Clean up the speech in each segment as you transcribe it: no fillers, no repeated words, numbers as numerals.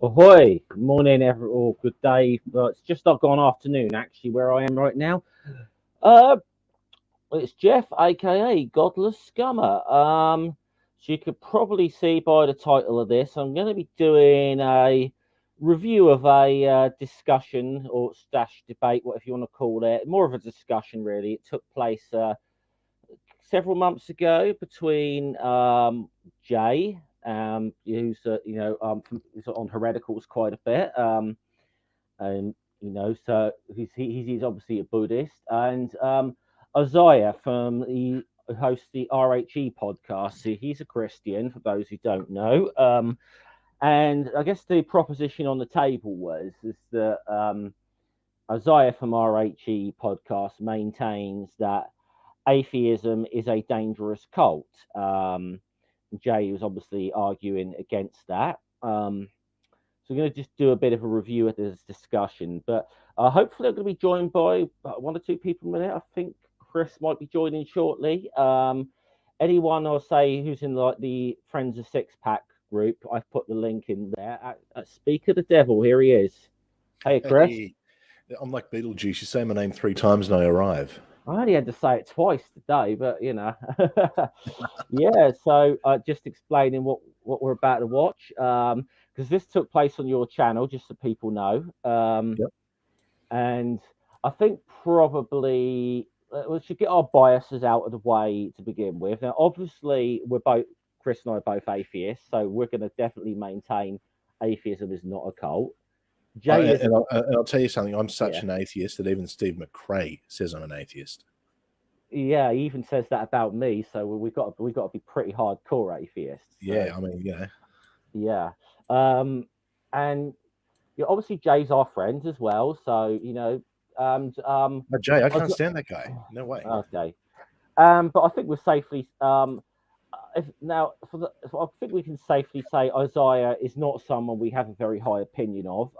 Ahoy! Morning, or good day. It's just not gone afternoon, actually, where I am right now. Uh, it's Jeff, aka Godless Scummer. So you could probably see by the title of this, I'm going to be doing a review of a discussion or stash debate, whatever you want to call it. More of a discussion, really. It took place several months ago between Jay, who's who's on Hereticals quite a bit, and so he's obviously a Buddhist, and Isaiah from the who hosts the RHE podcast. So he's a Christian, for those who don't know. And I guess the proposition on the table is that Isaiah from RHE podcast maintains that atheism is a dangerous cult. Jay was obviously arguing against that. So we're going to just do a bit of a review of this discussion, but hopefully I'm going to be joined by one or two people in a minute. I think Chris might be joining shortly. Anyone I'll say who's in like the Friends of Six Pack group, I've put the link in there. Speak of the Devil, here he is. Hey, Chris. Hey, I'm like Beetlejuice. You say my name 3 times and I arrive. I only had to say it twice today, but yeah. So just explaining what we're about to watch, because this took place on your channel, just so people know. Yep. And I think probably we should get our biases out of the way to begin with. Now, obviously, Chris and I are both atheists, so we're going to definitely maintain atheism is not a cult. And I'll tell you something. I'm such an atheist that even Steve McRae says I'm an atheist. Yeah, he even says that about me. So we got to be pretty hardcore atheists. Yeah, I mean, Yeah, and obviously Jay's our friend as well. So and but Jay, I can't stand that guy. No way. Okay, but I think we're safely I think we can safely say Isaiah is not someone we have a very high opinion of.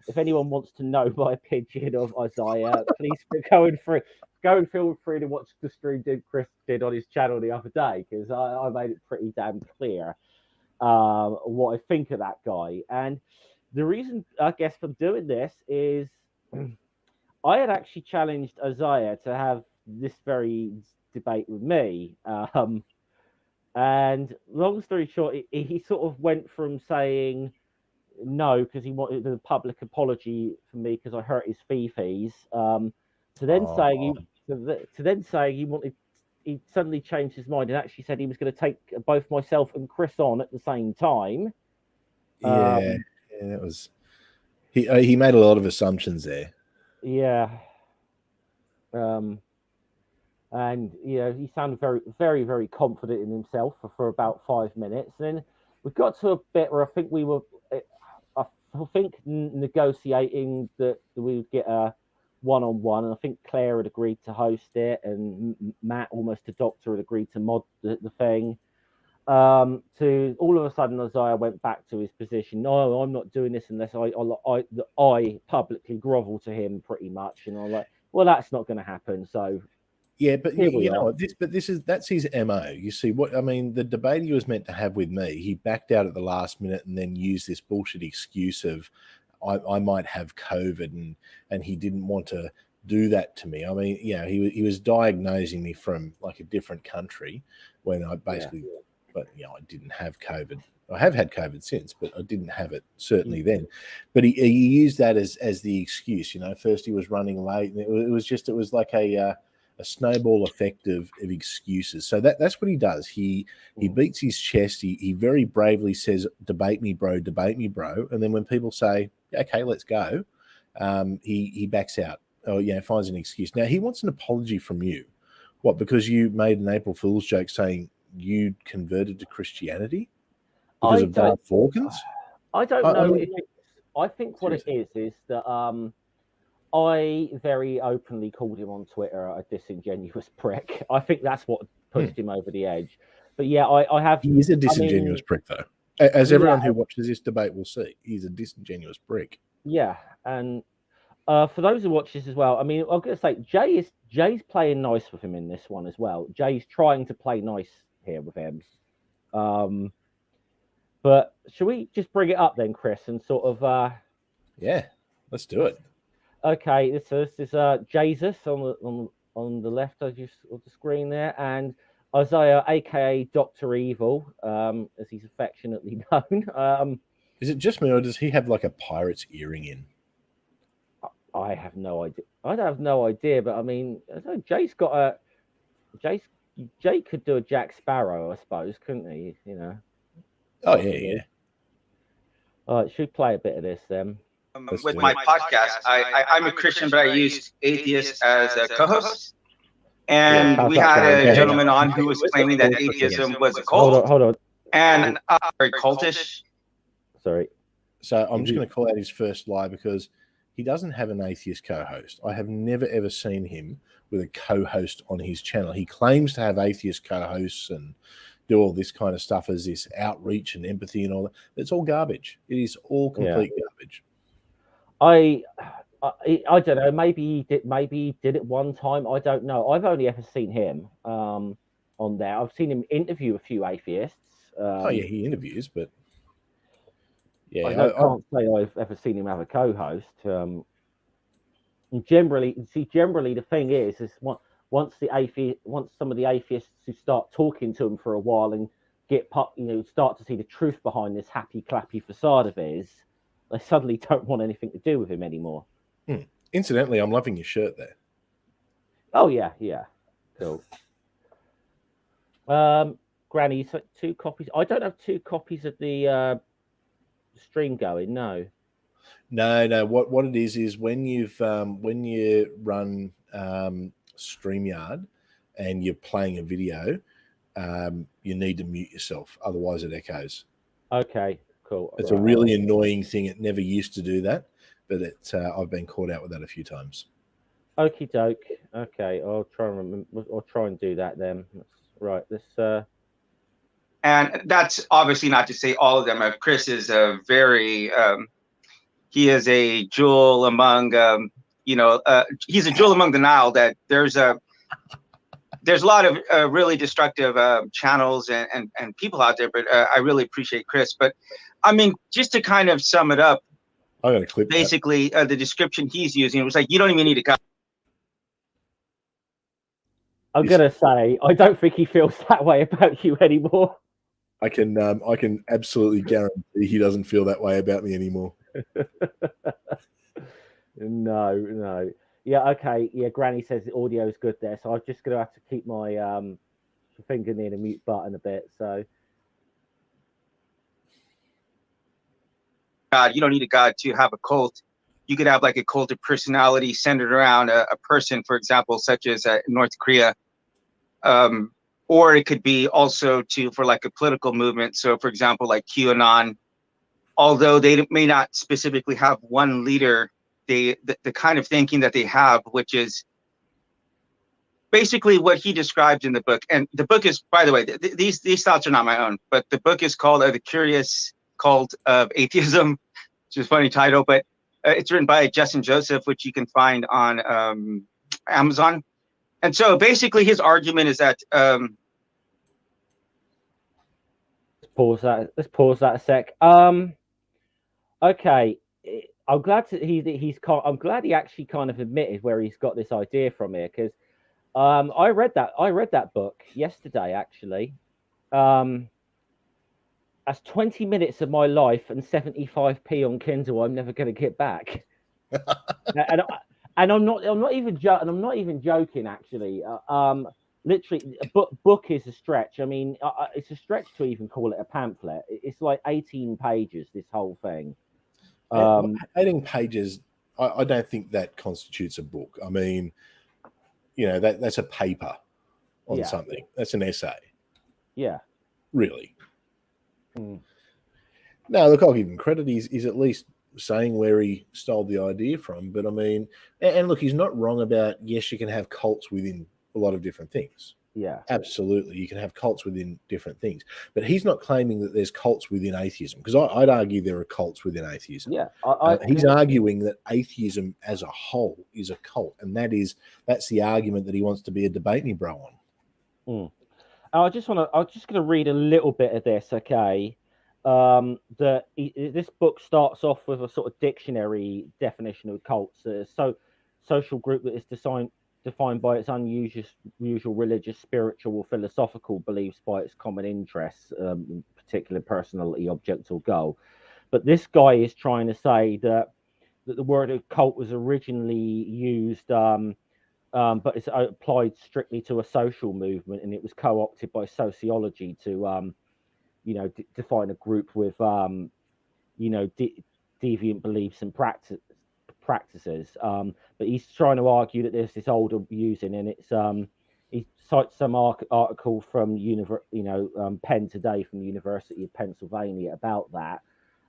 If anyone wants to know my opinion of Isaiah, please go and feel free to watch the stream Chris did on his channel the other day, because I made it pretty damn clear what I think of that guy. And the reason, I guess, for doing this is I had actually challenged Isaiah to have this very debate with me. And long story short, he sort of went from saying no because he wanted a public apology from me because I hurt his feces, to then saying he suddenly changed his mind and actually said he was going to take both myself and Chris on at the same time. Yeah, that was he made a lot of assumptions there. Yeah. And he sounded very, very, very confident in himself for about 5 minutes. And then we got to a bit where I think negotiating that we would get a one-on-one, and I think Claire had agreed to host it, and Matt, almost a doctor, had agreed to mod the thing. To all of a sudden, Isaiah went back to his position. No, I'm not doing this unless I publicly grovel to him, pretty much. And I'm like, well, that's not going to happen. So. Yeah, but that's his MO. You see what I mean? The debate he was meant to have with me, he backed out at the last minute and then used this bullshit excuse of I might have COVID and he didn't want to do that to me. I mean, he was diagnosing me from like a different country when I basically, but I didn't have COVID. I have had COVID since, but I didn't have it certainly then. But he used that as the excuse. First he was running late, and it was like a snowball effect of excuses. So that's what he does. He beats his chest. He very bravely says, debate me, bro. And then when people say, okay, let's go, he backs out. Oh, finds an excuse. Now, he wants an apology from you. What, because you made an April Fool's joke saying you converted to Christianity? Because of Darth Falcons? I don't know. I think what it is that I very openly called him on Twitter a disingenuous prick. I think that's what pushed him over the edge. But yeah, I have. He is a disingenuous prick, though. As everyone who watches this debate will see, he's a disingenuous prick. Yeah, and for those who watch this as well, I mean, I'm going to say Jay's playing nice with him in this one as well. Jay's trying to play nice here with him. But But should we just bring it up then, Chris, and sort of yeah, let's do it. Okay, this is Jesus on the left of the screen there, and Isaiah, aka Doctor Evil, as he's affectionately known. Is it just me, or does he have like a pirate's earring in? I have no idea. I have no idea, but I mean, Jay's got a Jay could do a Jack Sparrow, I suppose, couldn't he? You know. Oh yeah. All right, should we play a bit of this then? With my podcast, I'm a Christian, but I used atheist as a co-host. And we had a gentleman on who was claiming that atheism was a cult. Hold on. And very cultish. Sorry. So I'm just going to call out his first lie because he doesn't have an atheist co-host. I have never, ever seen him with a co-host on his channel. He claims to have atheist co-hosts and do all this kind of stuff as this outreach and empathy and all that. It's all garbage. It is all complete garbage. I don't know. Maybe he did it one time. I don't know. I've only ever seen him on there. I've seen him interview a few atheists. He interviews, but yeah, I can't say I've ever seen him have a co-host. And generally, the thing is once some of the atheists who start talking to him for a while and start to see the truth behind this happy clappy facade of his, they suddenly don't want anything to do with him anymore. Incidentally, I'm loving your shirt there. Oh yeah, cool. Granny, so 2 copies. I don't have 2 copies of the stream going. No. What it is when you run StreamYard and you're playing a video, you need to mute yourself, otherwise it echoes. Okay, cool. It's a really annoying thing. It never used to do that, but I've been caught out with that a few times. Okie doke. Okay, I'll try and do that then. Right. And that's obviously not to say all of them. Chris is a very he is a jewel among he's a jewel among the Nile. That there's a lot of really destructive channels and people out there, but I really appreciate Chris. But I mean, just to kind of sum it up, I got a clip. Basically, the description he's using, it was like, you don't even need a guy. I'm gonna say I don't think he feels that way about you anymore. I can absolutely guarantee he doesn't feel that way about me anymore. No. Yeah, okay. Yeah, Granny says the audio is good there, so I'm just gonna have to keep my finger near the mute button a bit. So you don't need a god to have a cult. You could have like a cult of personality centered around a person, for example, such as North Korea. Or it could be also for like a political movement. So, for example, like QAnon, although they may not specifically have one leader, the kind of thinking that they have, which is basically what he describes in the book. And the book is, by the way, these thoughts are not my own, but the book is called The Curious Cult of Atheism, which is a funny title, but it's written by Justin Joseph, which you can find on Amazon. And so basically his argument is that let's pause that a sec. Okay. I'm glad I'm glad he actually kind of admitted where he's got this idea from here, because I read that book yesterday actually. That's 20 minutes of my life and 75p on Kindle I'm never going to get back. And I'm not even joking actually. Literally, book is a stretch. I mean, it's a stretch to even call it a pamphlet. It's like 18 pages. This whole thing. 18 pages. I don't think that constitutes a book. I mean, that's a paper on something. That's an essay. Yeah. Really. No, look, I'll give him credit. He's at least saying where he stole the idea from. But I mean, and look, he's not wrong about, yes, you can have cults within a lot of different things. Yeah, absolutely. You can have cults within different things. But he's not claiming that there's cults within atheism, because I'd argue there are cults within atheism. Yeah, he's arguing that atheism as a whole is a cult, and that's the argument that he wants to be a debate me bro on. I'm just going to read a little bit of this, okay? this book starts off with a sort of dictionary definition of cults. So social group that is defined by its unusual religious, spiritual, or philosophical beliefs by its common interests, particular personality, object, or goal. But this guy is trying to say that the word cult was originally used, but it's applied strictly to a social movement, and it was co-opted by sociology to, define a group with, deviant beliefs and practices. But he's trying to argue that there's this older using, and it's he cites some article from Penn Today from the University of Pennsylvania about that.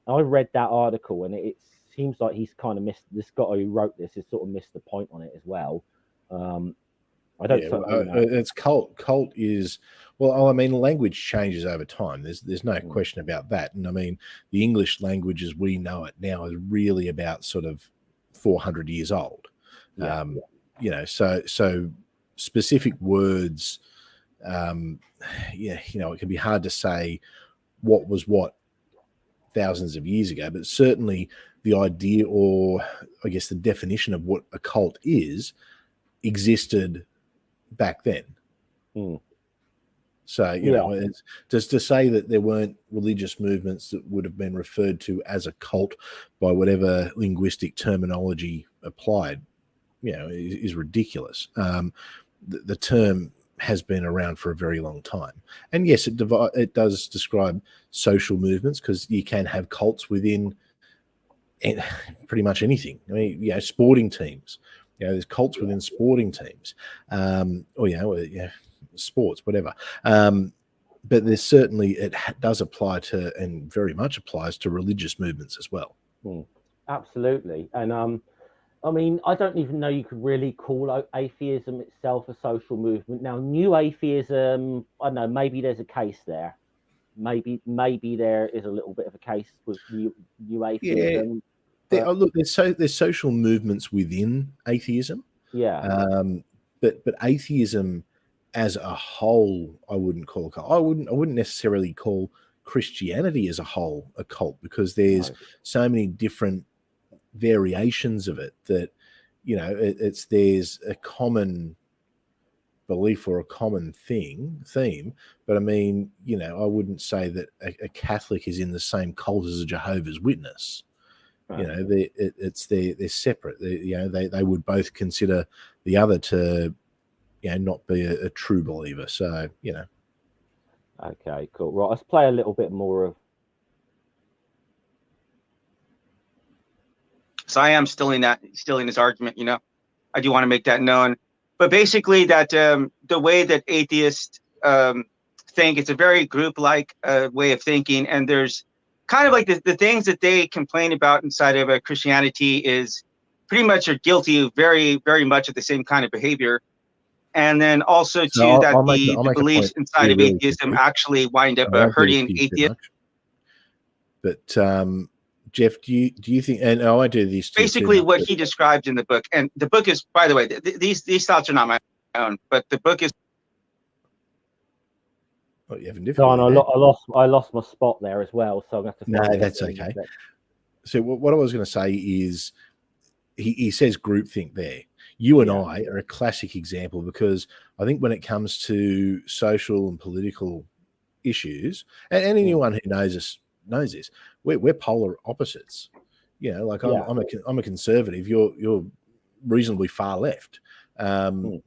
And I read that article, and it seems like he's kind of missed, this guy who wrote this has sort of missed the point on it as well. I don't. It's cult. Cult is, well, I mean, language changes over time. There's no question about that. And I mean, the English language as we know it now is really about sort of 400 years old. So specific words, it can be hard to say what was what thousands of years ago, but certainly the idea, or I guess the definition of what a cult is, existed back then. So, it's just to say that there weren't religious movements that would have been referred to as a cult by whatever linguistic terminology applied, is ridiculous. The term has been around for a very long time. And yes, it does describe social movements, because you can have cults within pretty much anything. I mean, sporting teams. There's cults within sporting teams, sports, whatever. But there's certainly, it does apply to, and very much applies to, religious movements as well. Absolutely. And I mean, I don't even know you could really call atheism itself a social movement. Now, new atheism, I don't know, maybe there's a case there. Maybe there is a little bit of a case with new atheism. Yeah. Look, there's social movements within atheism. Yeah. But atheism as a whole, I wouldn't call a cult. I wouldn't necessarily call Christianity as a whole a cult, because there's so many different variations of it that, there's a common belief or a common theme. But I mean, I wouldn't say that a Catholic is in the same cult as a Jehovah's Witness. They're separate. They would both consider the other to, not be a true believer. So, Okay, cool. Right, let's play a little bit more of. So I am still in this argument. I do want to make that known. But basically, that the way that atheists think, it's a very group-like way of thinking, and there's kind of like the things that they complain about inside of Christianity is pretty much are guilty of very, very much of the same kind of behavior. And then also the beliefs inside of atheism actually wind up hurting atheists. But Jeff, do you think? And I do this too. Basically, what he described in the book, and the book is, by the way, these thoughts are not my own, but the book is. Oh, you have a different. I lost my spot there as well, so I'm going to have to. No, that's okay. So what I was going to say is, he says groupthink there. You and I are a classic example, because I think when it comes to social and political issues, and anyone who knows us knows this, we're polar opposites. I'm a conservative. You're reasonably far left. On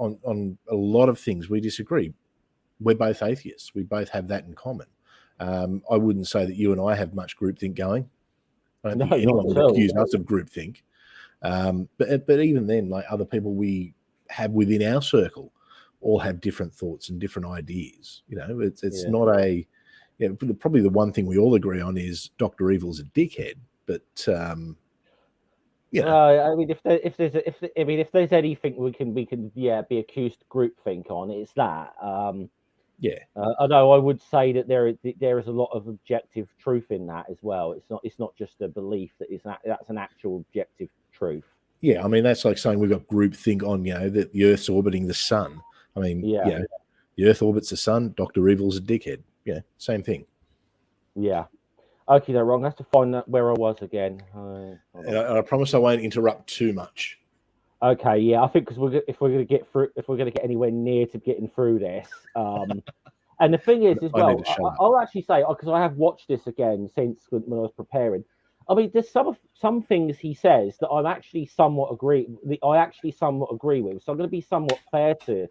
a lot of things we disagree. We're both atheists. We both have that in common. I wouldn't say that you and I have much groupthink going. I don't think anyone would accuse us of groupthink. But even then, like, other people we have within our circle all have different thoughts and different ideas. It's not a. Probably the one thing we all agree on is Dr. Evil's a dickhead. But I mean, if there's anything we can be accused groupthink on, it's that. Although I would say that there is a lot of objective truth in that as well. It's not just a belief that's an actual objective truth. Yeah, I mean, that's like saying we've got groupthink on that the Earth's orbiting the sun. I mean, the Earth orbits the sun. Dr. Evil's a dickhead. Same thing. Yeah. Okay, they're wrong. I have to find that where I was again. And I promise I won't interrupt too much. Okay, yeah, I think because if we're going to get through, if we're going to get anywhere near to getting through this, and the thing is, as well, I'll actually say, because I have watched this again since when I was preparing. I mean, there's some things he says that I'm actually somewhat agree. I actually somewhat agree with. So I'm going to be somewhat fair to.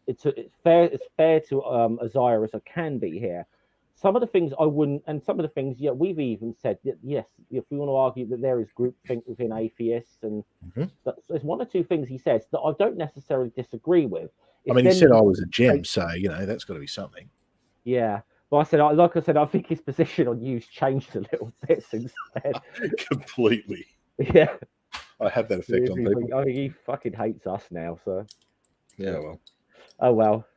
It's fair to Isaiah as I can be here. Some of the things I wouldn't, and some of the things, yeah, we've even said that yes, if we want to argue that there is groupthink within atheists, and there's one or two things he says that I don't necessarily disagree with. I mean, he said I was a gem, so that's got to be something. Yeah, but I said, like I said, I think his position on you's changed a little bit since then. Completely. Yeah, I have that effect on people. I mean, he fucking hates us now, so. Yeah, well. Oh well.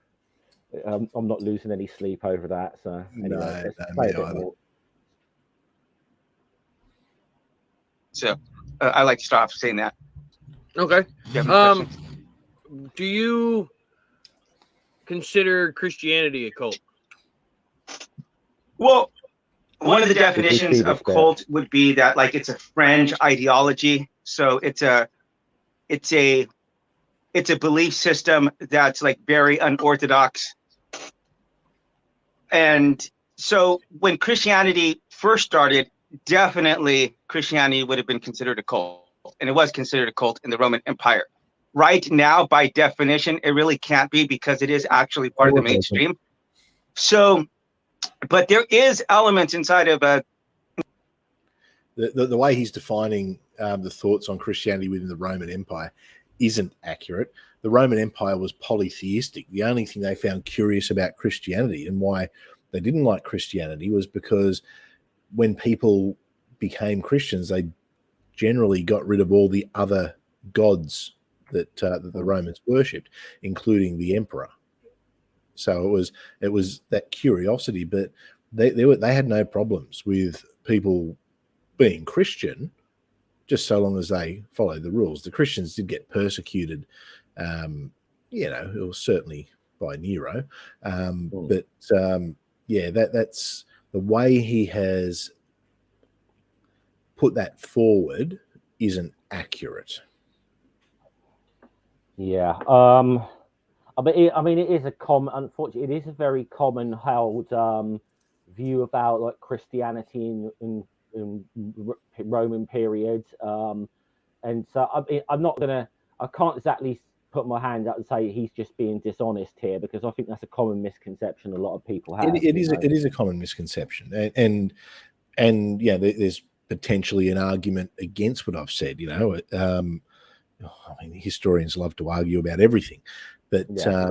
I'm not losing any sleep over that. So anyway, let's play a bit more. So I like to start off saying that. Okay. Do you consider Christianity a cult? Well, one of the definitions of cult would be that like it's a fringe ideology. So it's a belief system that's like very unorthodox. And so when Christianity first started, definitely Christianity would have been considered a cult, and it was considered a cult in the Roman Empire. Right now, by definition, it really can't be because it is actually part of the mainstream. So, but there is elements inside of the way he's defining the thoughts on Christianity within the Roman Empire isn't accurate. The Roman Empire was polytheistic. The only thing they found curious about Christianity and why they didn't like Christianity was because when people became Christians, they generally got rid of all the other gods that the Romans worshipped, including the emperor. So it was that curiosity, but they had no problems with people being Christian, just so long as they followed the rules. The Christians did get persecuted, it was certainly by Nero, but that's the way he has put that forward isn't accurate. Yeah. I mean, it is a common. Unfortunately, it is a very common held view about like Christianity in Roman period. And so I can't exactly put my hand up and say he's just being dishonest here, because I think that's a common misconception a lot of people have. It is a common misconception, and yeah, there's potentially an argument against what I've said. I mean, historians love to argue about everything, but I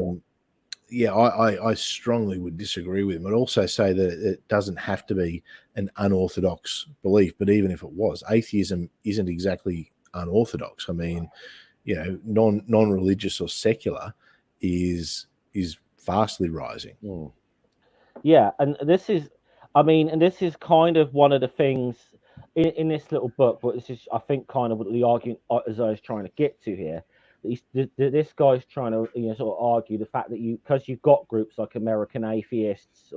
strongly would disagree with him. I'd also say that it doesn't have to be an unorthodox belief, but even if it was, atheism isn't exactly unorthodox. I mean, non-religious or secular is vastly rising. Yeah, and this is kind of one of the things in this little book, but this is, I think, kind of what the argument as I was trying to get to here. This guy's trying to sort of argue the fact that because you've got groups like American Atheists,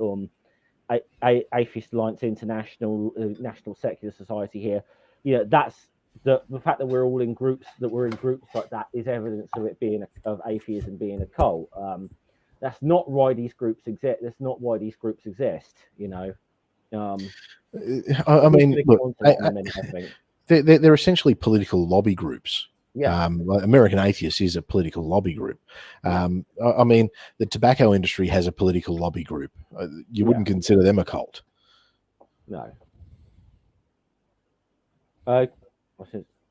Atheist Alliance International, National Secular Society here, that's the fact that we're all in groups, like that is evidence of it being of atheism being a cult. That's not why these groups exist. That's not why these groups exist. I mean, look, they're essentially political lobby groups. Yeah. American Atheists is a political lobby group. I mean, the tobacco industry has a political lobby group. You wouldn't consider them a cult. No.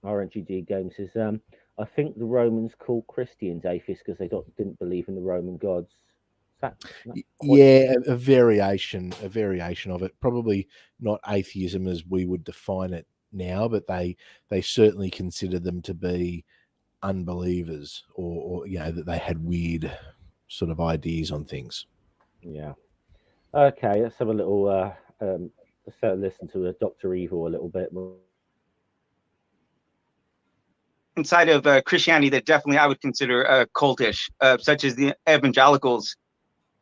RNGD Game says, I think the Romans called Christians atheists because they didn't believe in the Roman gods. A variation of it. Probably not atheism as we would define it now, but they certainly consider them to be unbelievers, or that they had weird sort of ideas on things. Yeah. Okay, let's have a little let's listen to Dr. Evil a little bit more. Inside of Christianity that definitely I would consider cultish, such as the evangelicals.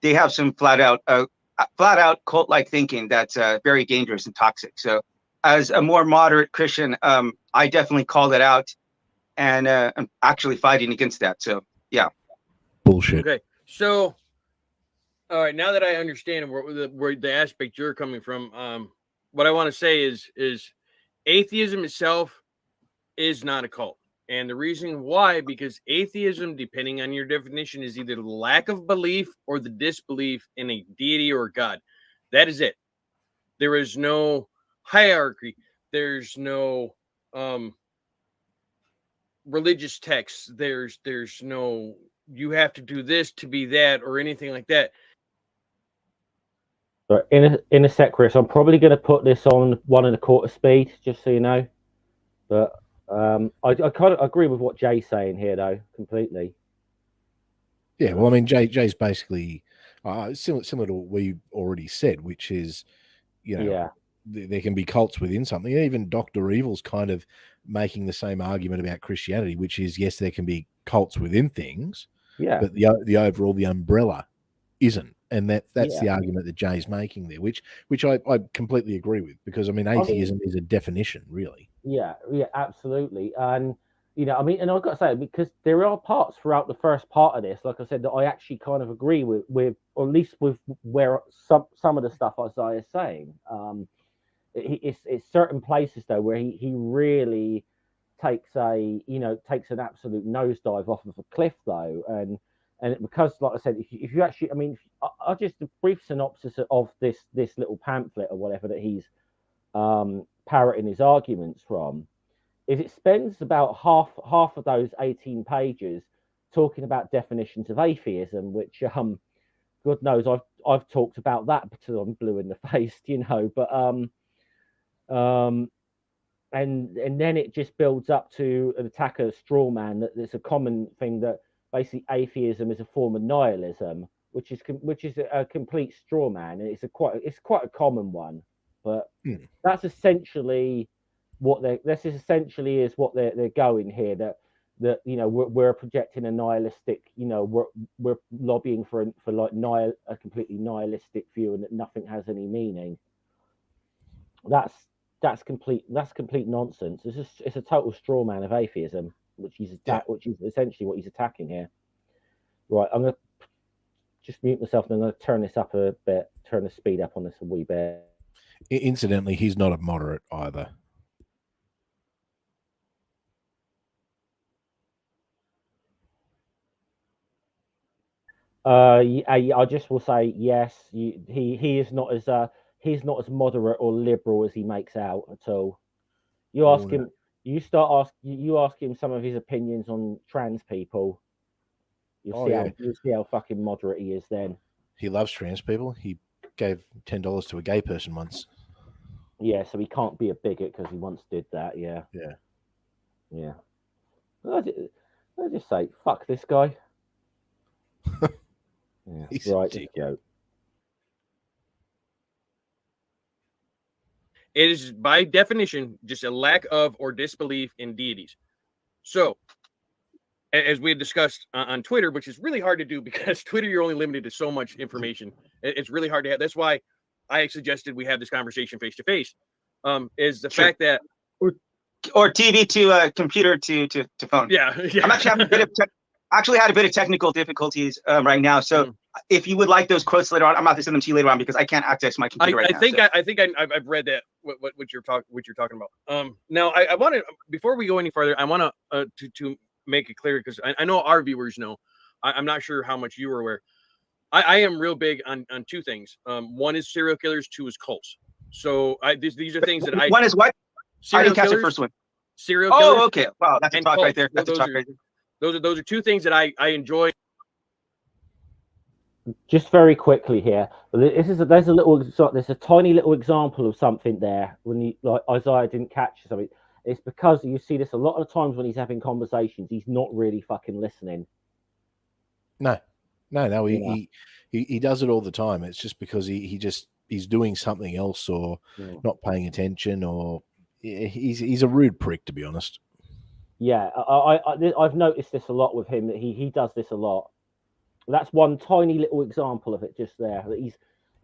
They have some flat out flat out cult-like thinking that's very dangerous and toxic. So as a more moderate Christian, I definitely call it out, and I'm actually fighting against that. So yeah. Bullshit. Okay, so all right, now that I understand where the aspect you're coming from, what I want to say is atheism itself is not a cult. And the reason why, because atheism, depending on your definition, is either the lack of belief or the disbelief in a deity or God. That is it. There is no hierarchy. There's no religious texts. There's no you have to do this to be that or anything like that. But in a sec, Chris, I'm probably going to put this on 1.25 speed, just so you know. But I kind of agree with what Jay's saying here, though, completely. Yeah, well, I mean, Jay's basically similar to what we already said, which is, you know, Yeah. There can be cults within something. Even Dr. Evil's kind of making the same argument about Christianity, which is, yes, there can be cults within things, Yeah. but the overall, the umbrella isn't. And that's Yeah. the argument that Jay's making there, which I completely agree with, because I mean, atheism is a definition, really. Yeah, absolutely. And you know, I mean, and I've got to say, because there are parts throughout the first part of this, like I said, that I actually kind of agree with, or at least with where some of the stuff Isaiah is saying. It's certain places though where he really takes an absolute nosedive off of a cliff though, and because, like I said, if you actually, I mean, I'll just a brief synopsis of this little pamphlet or whatever that he's parroting his arguments from, is it spends about half of those 18 pages talking about definitions of atheism, which God knows I've talked about that until I'm blue in the face, you know, but and then it just builds up to an attack of straw man, that there's a common thing that basically atheism is a form of nihilism, which is a complete straw man, and it's quite a common one, but that's essentially what they're going here, that you know, we're projecting a nihilistic, you know, we're lobbying for like a completely nihilistic view, and that nothing has any meaning. That's complete nonsense. It's a total straw man of atheism, which is essentially what he's attacking here. Right, I'm gonna just mute myself, and I'm gonna turn this up a bit, turn the speed up on this a wee bit. Incidentally, he's not a moderate either. I just will say yes. He is not as he's not as moderate or liberal as he makes out at all. You ask him, you ask him some of his opinions on trans people. You'll see how fucking moderate he is. Then he loves trans people. He gave $10 to a gay person once. Yeah, so he can't be a bigot because he once did that. Yeah. I just say fuck this guy. Yeah, He's right. Let's go. It is by definition just a lack of or disbelief in deities. So, as we had discussed on Twitter, which is really hard to do because Twitter, you're only limited to so much information. It's really hard to have. That's why I suggested we have this conversation face to face. Is the fact that or TV to computer to phone. Yeah. I'm actually having had a bit of technical difficulties right now. So if you would like those quotes later on, I'm about to send them to you later on because I can't access my computer right now. I think I've read that what you're talking about. Now I want to, before we go any further, I want to make it clear, because I know our viewers know. I'm not sure how much you are aware. I am real big on two things. One is serial killers. Two is cults. So these are things that One is what? I didn't catch the first one. Serial killers. Oh, okay. Wow, that's a talk right there. That's a talk right there. Those are two things that I enjoy. Just very quickly here, there's a tiny little example of something there when like Isaiah didn't catch something. It's because you see this a lot of times when he's having conversations, he's not really fucking listening. No, he does it all the time. It's just because he's doing something else, or not paying attention, or he's a rude prick, to be honest. Yeah, I've noticed this a lot with him, that he does this a lot. That's one tiny little example of it just there. That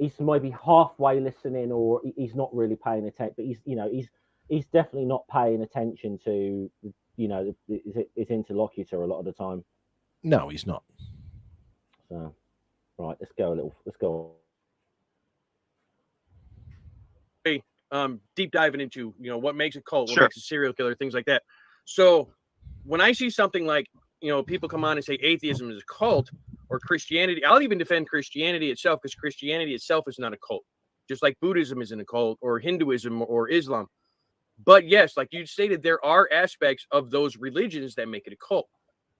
he's maybe halfway listening, or he's not really paying attention. But he's definitely not paying attention to his interlocutor a lot of the time. No, he's not. So, right, let's go. Deep diving into what makes a cult, what Sure. makes a serial killer, things like that. So when I see something like people come on and say atheism is a cult, or Christianity, I'll even defend Christianity itself, because Christianity itself is not a cult, just like Buddhism isn't a cult, or Hinduism or Islam. But yes, like you stated, there are aspects of those religions that make it a cult.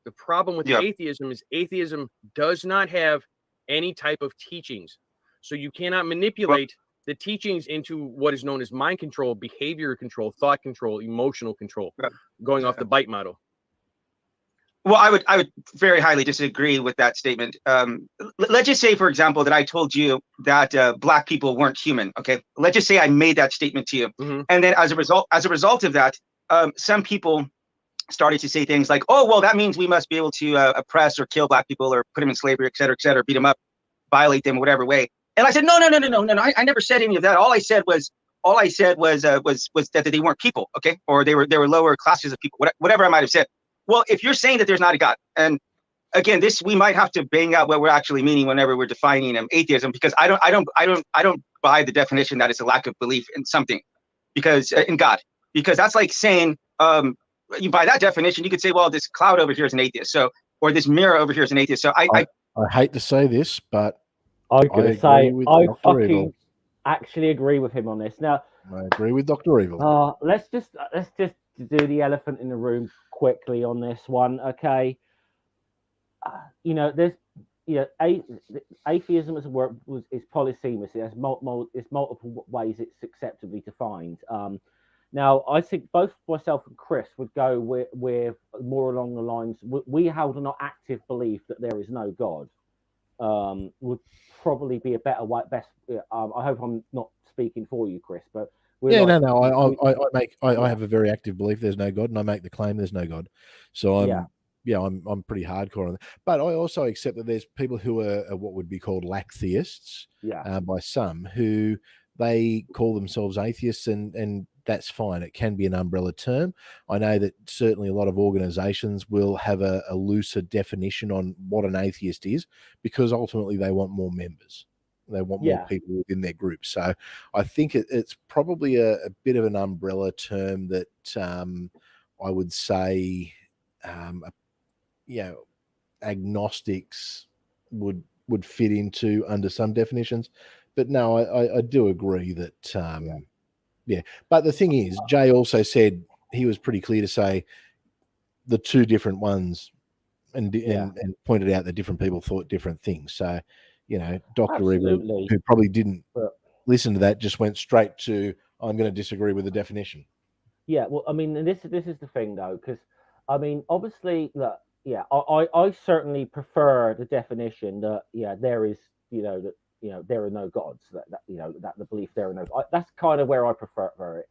The problem with atheism is atheism does not have any type of teachings, so you cannot manipulate the teachings into what is known as mind control, behavior control, thought control, emotional control, going off the bite model. Well, I would very highly disagree with that statement. Let's just say, for example, that I told you that Black people weren't human. Okay, let's just say I made that statement to you, and then as a result of that, some people started to say things like, "Oh, well, that means we must be able to oppress or kill Black people, or put them in slavery, et cetera, beat them up, violate them, whatever way." And I said, no. I never said any of that. All I said was that they weren't people, okay, or they were lower classes of people, whatever I might have said. Well, if you're saying that there's not a God, and again, we might have to bang out what we're actually meaning whenever we're defining atheism, because I don't buy the definition that it's a lack of belief in something, because in God, because that's like saying by that definition you could say, well, this cloud over here is an atheist, so, or this mirror over here is an atheist. So I hate to say this, but I'm going to say I fucking Evil. Actually agree with him on this. Now, I agree with Dr. Evil. Let's just do the elephant in the room quickly on this one, okay? There's atheism as a word is polysemous. It has multiple ways it's acceptably defined. Now, I think both myself and Chris would go with more along the lines. We hold an active belief that there is no God. Would probably be a better way. I hope I'm not speaking for you, Chris, but I have a very active belief there's no God, and I make the claim there's no God. So I'm pretty hardcore on that. But I also accept that there's people who are what would be called lack theists, by some, who they call themselves atheists, and that's fine. It can be an umbrella term. I know that certainly a lot of organizations will have a looser definition on what an atheist is, because ultimately they want more members. They want more people within their group. So I think it's probably a bit of an umbrella term that I would say, agnostics would fit into under some definitions. But no, I do agree that, But the thing is, Jay also said, he was pretty clear to say the two different ones, and pointed out that different people thought different things. So, Dr. Evil, who probably didn't listen to that, just went straight to, I'm going to disagree with the definition. Yeah, well, I mean, and this is the thing, though, because, I mean, obviously, I certainly prefer the definition that, there is, there are no gods, that the belief there are no. That's kind of where I prefer it.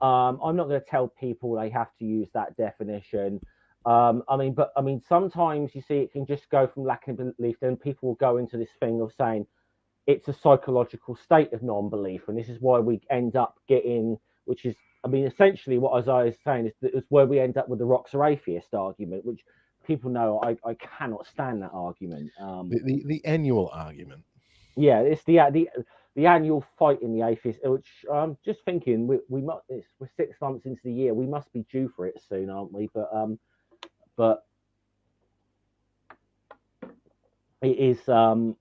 I'm not going to tell people they have to use that definition. I mean, sometimes you see it can just go from lacking belief. Then people will go into this thing of saying it's a psychological state of non-belief, and this is why we end up getting, which is, I mean, essentially what as I was saying is where we end up with the rocks are atheist argument, which people know I cannot stand that argument. The annual argument. Yeah, it's the annual fight in the atheist, which I'm just thinking we're 6 months into the year, we must be due for it soon, aren't we? But it is, but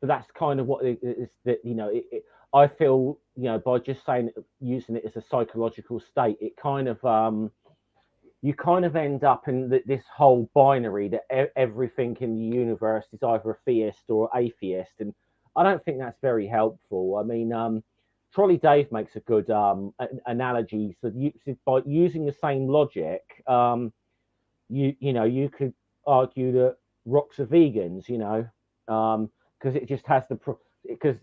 that's kind of what it is, that, I feel, by just using it as a psychological state, it kind of, you kind of end up in this whole binary that everything in the universe is either a theist or atheist, and I don't think that's very helpful. I mean, Trolley Dave makes a good analogy. So by using the same logic, you could argue that rocks are vegans, because it just has because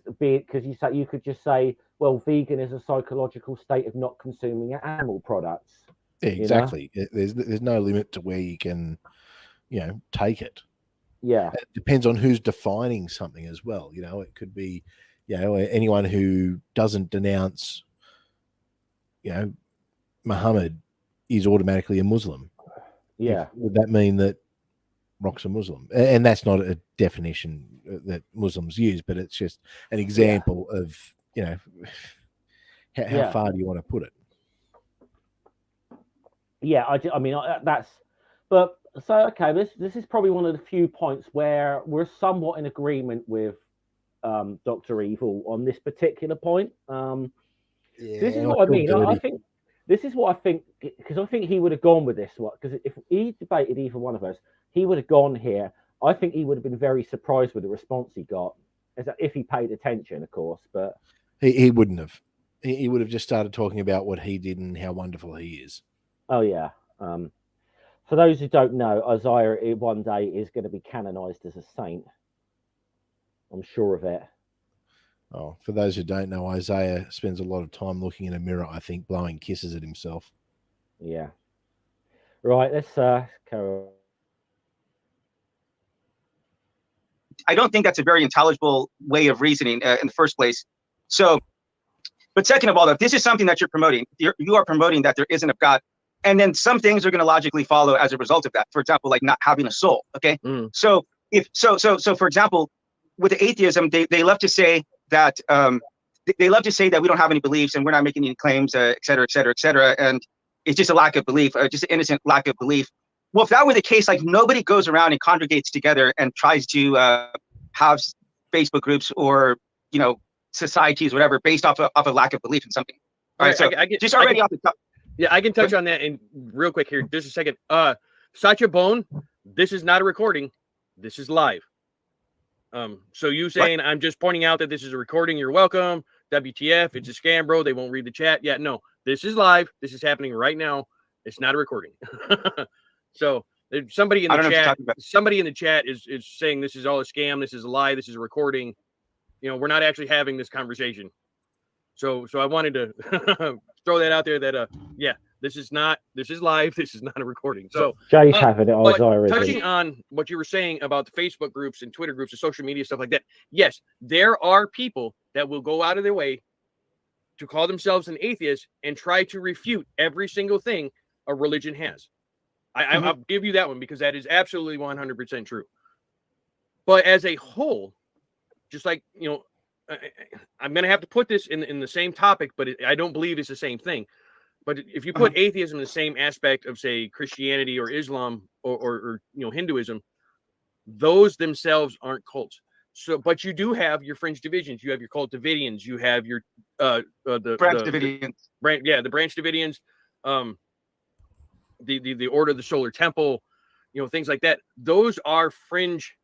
you could just say, well, vegan is a psychological state of not consuming animal products. Yeah, exactly. There's no limit to where you can, take it. Yeah. It depends on who's defining something as well. You know, it could be, you know, anyone who doesn't denounce, you know, Muhammad is automatically a Muslim. Yeah. Would that mean that Rock's a Muslim? And that's not a definition that Muslims use, but it's just an example of, you know, how far do you want to put it? Yeah, I mean, that's, but so, okay, this is probably one of the few points where we're somewhat in agreement with Dr. Evil on this particular point. This is what I mean. I think this is what I think, because I think he would have gone with this one, because if he debated either one of us, he would have gone here. I think he would have been very surprised with the response he got, if he paid attention, of course, but he wouldn't have. He would have just started talking about what he did and how wonderful he is. Oh, yeah. For those who don't know, Isaiah one day is going to be canonized as a saint. I'm sure of it. Oh, for those who don't know, Isaiah spends a lot of time looking in a mirror, I think, blowing kisses at himself. Yeah. Right, let's carry on. I don't think that's a very intelligible way of reasoning in the first place. So, but second of all, if this is something that you're promoting, you are promoting that there isn't a God. And then some things are going to logically follow as a result of that. For example, like not having a soul. Okay. So for example, with the atheism, they love to say that we don't have any beliefs and we're not making any claims, et cetera, et cetera, et cetera. And it's just a lack of belief, just an innocent lack of belief. Well, if that were the case, like nobody goes around and congregates together and tries to have Facebook groups or, you know, societies, whatever, based off a lack of belief in something. All right. So just already off the top. Yeah, I can touch on that in real quick here. Just a second. Sacha Bone, this is not a recording. This is live. So you saying I'm just pointing out that this is a recording, you're welcome. WTF, it's a scam, bro. They won't read the chat. Yeah, no, this is live. This is happening right now. It's not a recording. So somebody in the chat is saying this is all a scam, this is a lie, this is a recording. You know, we're not actually having this conversation. So I wanted to throw that out there that this is live, this is not a recording. So Jay's having it. Touching on what you were saying about the Facebook groups and Twitter groups and social media stuff like that, yes, there are people that will go out of their way to call themselves an atheist and try to refute every single thing a religion has. I'll give you that one because that is absolutely 100% true. But as a whole, just like, you know, I'm going to have to put this in the same topic, but I don't believe it's the same thing. But if you put atheism in the same aspect of, say, Christianity or Islam or you know, Hinduism, those themselves aren't cults. So, but you do have your fringe divisions. You have your cult Davidians. You have your branch Davidians. The branch Davidians. The Order of the Solar Temple. You know, things like that. Those are fringe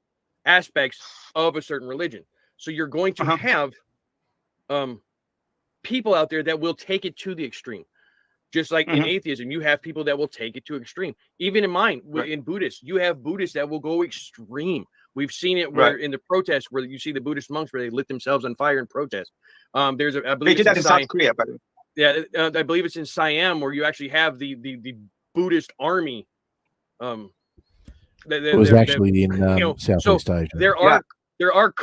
aspects of a certain religion. So you're going to have people out there that will take it to the extreme. Just like in atheism, you have people that will take it to extreme. Even in mine, in Buddhists, you have Buddhists that will go extreme. We've seen it where in the protests where you see the Buddhist monks where they lit themselves on fire in protest. I believe they did that in South Korea, by the way. Yeah, I believe it's in Siam where you actually have the Buddhist army. It was actually in Southeast Asia. There are.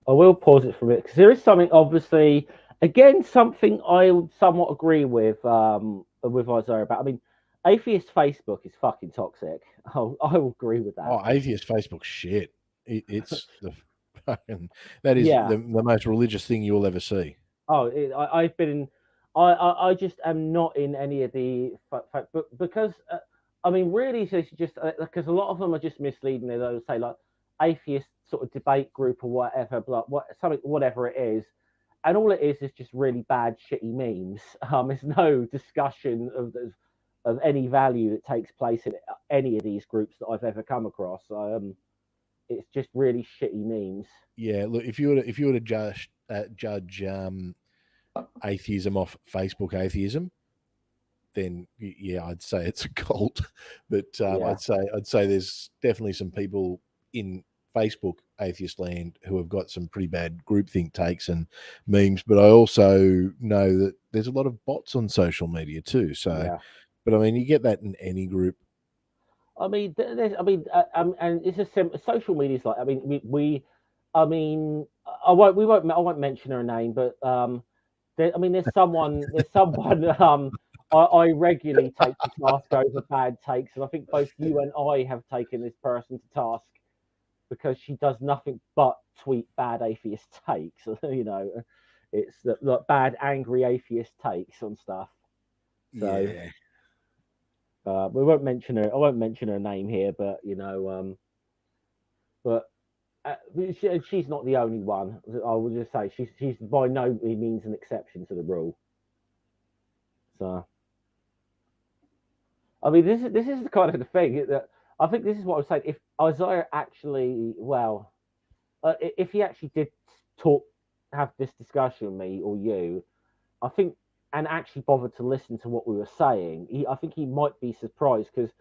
I will pause it for a bit because there is something, obviously, again, something I would somewhat agree with Isaiah about. I mean, atheist Facebook is fucking toxic. I will agree with that. Oh, atheist Facebook shit. It's the fucking that is the most religious thing you'll ever see. Oh, I've been. I just am not in any of the because I mean, really, it's just because a lot of them are just misleading. They'll say like atheist sort of debate group or whatever, whatever it is, and all it is just really bad, shitty memes. There's no discussion of any value that takes place in any of these groups that I've ever come across. It's just really shitty memes. Yeah, look, if you were to judge atheism off Facebook atheism, then yeah, I'd say it's a cult. But I'd say there's definitely some people in Facebook atheist land who have got some pretty bad groupthink takes and memes. But I also know that there's a lot of bots on social media too. So, but I mean, you get that in any group. I mean, and it's a simple. Social media is like. I mean, I mean, we won't. I won't mention her name, but there's someone. I regularly take to task over bad takes, and I think both you and I have taken this person to task because she does nothing but tweet bad atheist takes. You know, it's the bad angry atheist takes on stuff. So, Yeah. we won't mention her. I won't mention her name here, but but she's not the only one. I will just say she's by no means an exception to the rule. So, I mean, this is the kind of the thing that I think this is what I was saying. If Isaiah actually, if he actually did have this discussion with me or you, I think, and actually bothered to listen to what we were saying, I think he might be surprised because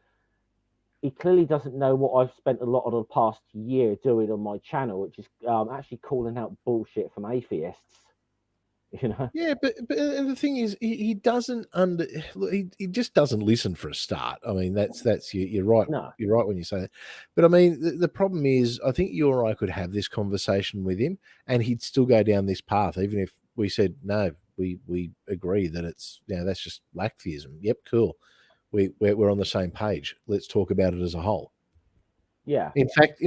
he clearly doesn't know what I've spent a lot of the past year doing on my channel, which is actually calling out bullshit from atheists. You know? Yeah, but and the thing is, he doesn't he just doesn't listen for a start. I mean, that's you're right. No. You're right when you say that. But I mean, the problem is, I think you or I could have this conversation with him, and he'd still go down this path, even if we said no. We agree that it's that's just lack theism. Yep, cool. We're on the same page. Let's talk about it as a whole. Yeah. In fact,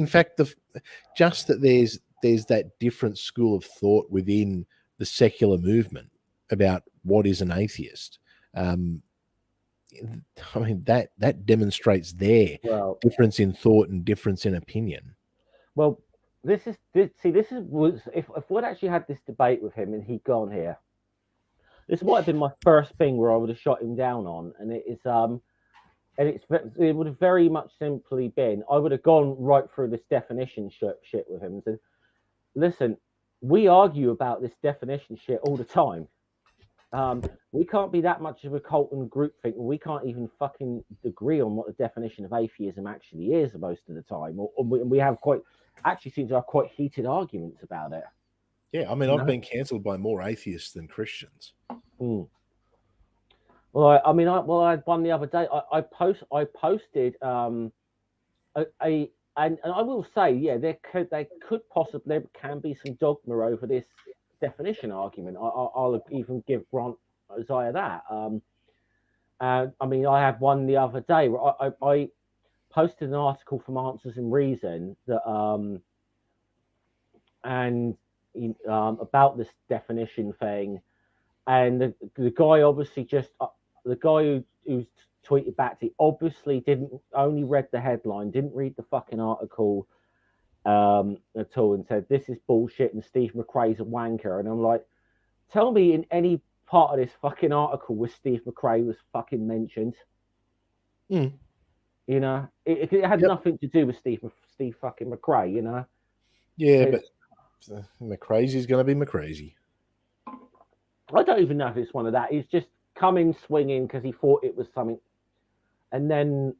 just that there's that different school of thought within the secular movement about what is an atheist. I mean, that demonstrates their difference in thought and difference in opinion. Well, this was if we'd actually had this debate with him and he'd gone here, this might have been my first thing where I would have shot him down on, and it would have very much simply been I would have gone right through this definition shit with him and said, listen, we argue about this definition shit all the time. We can't be that much of a cult and groupthink. We can't even fucking agree on what the definition of atheism actually is most of the time. Or we have seem to have quite heated arguments about it. Yeah, I mean, I've been cancelled by more atheists than Christians. Mm. Well, I had one the other day. I posted and I will say, there can be some dogma over this definition argument. I'll even give Grant Isaiah that. I mean, I had one the other day where I posted an article from Answers in Reason that about this definition thing, and the guy obviously the guy who's tweeted back, he obviously only read the headline, didn't read the fucking article at all, and said this is bullshit and Steve McRae's a wanker. And I'm like, tell me in any part of this fucking article where Steve McRae was fucking mentioned. You know, it had nothing to do with Steve fucking McRae, you know. Yeah, but McCrazy's going to be McCrazy. I don't even know if it's one of that. He's just coming swinging because he thought it was something, and then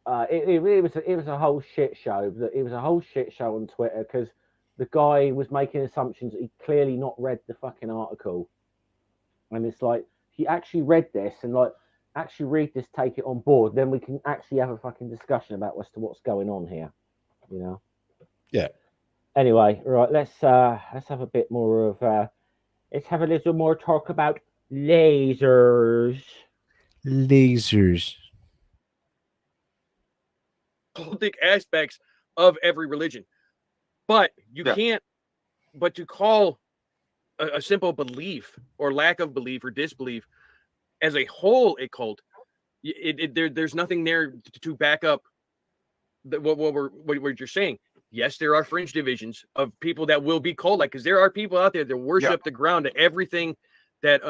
it was a whole shit show. It was a whole shit show on Twitter because the guy was making assumptions that he clearly not read the fucking article, and it's like he actually read this and actually read this, take it on board, then we can actually have a fucking discussion about as to what's going on here, you know. Yeah. Anyway, right, let's have a bit more of let's have a little more talk about lasers. Cultic aspects of every religion, but you can't. But to call a simple belief or lack of belief or disbelief as a whole a cult, there's nothing there to back up what you're saying. Yes, there are fringe divisions of people that will be cult-like, because there are people out there that worship the ground to everything that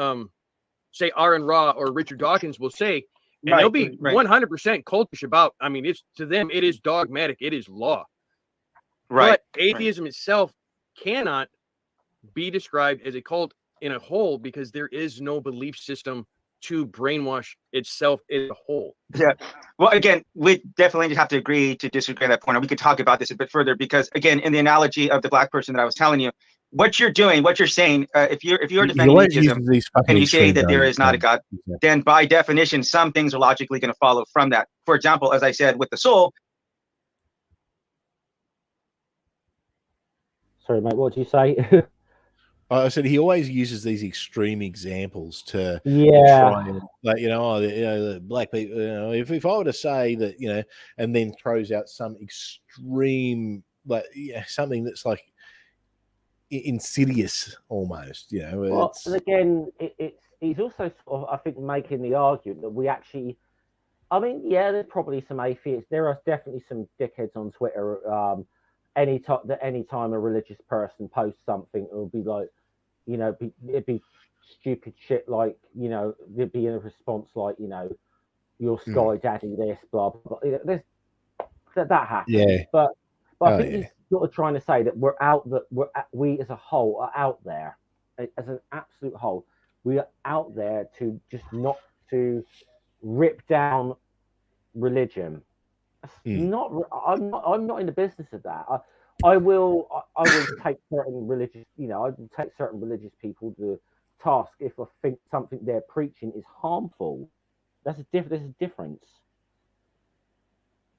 say Aaron Ra or Richard Dawkins will say, and they'll be 100% cultish about. I mean, it's to them, it is dogmatic, it is law. Right. But atheism itself cannot be described as a cult in a whole because there is no belief system to brainwash itself as a whole. Yeah. Well, again, we definitely have to agree to disagree on that point. And we could talk about this a bit further because, again, in the analogy of the black person that I was telling you, what you're doing, what you're saying, if you're defending atheism and you say that there is not a God, then by definition, some things are logically going to follow from that. For example, as I said, with the soul. Sorry, mate, what did you say? I said he always uses these extreme examples to try and, like, the black people. If I were to say that, and then throws out some extreme, like, something that's like insidious almost. Well, and again, he's also sort of, I think, making the argument that we actually. I mean, yeah, there's probably some atheists. There are definitely some dickheads on Twitter. Anytime a religious person posts something, it'll be like, it'd be stupid shit like, there'd be a response like, your Sky Daddy this, blah, blah, blah. There's that happens. Yeah. But I think he's sort of trying to say that we as a whole are out there, as an absolute whole, we are out there to just not to rip down religion. I'm not in the business of that. I will take certain religious, I will take certain religious people to task if I think something they're preaching is harmful. There's a difference.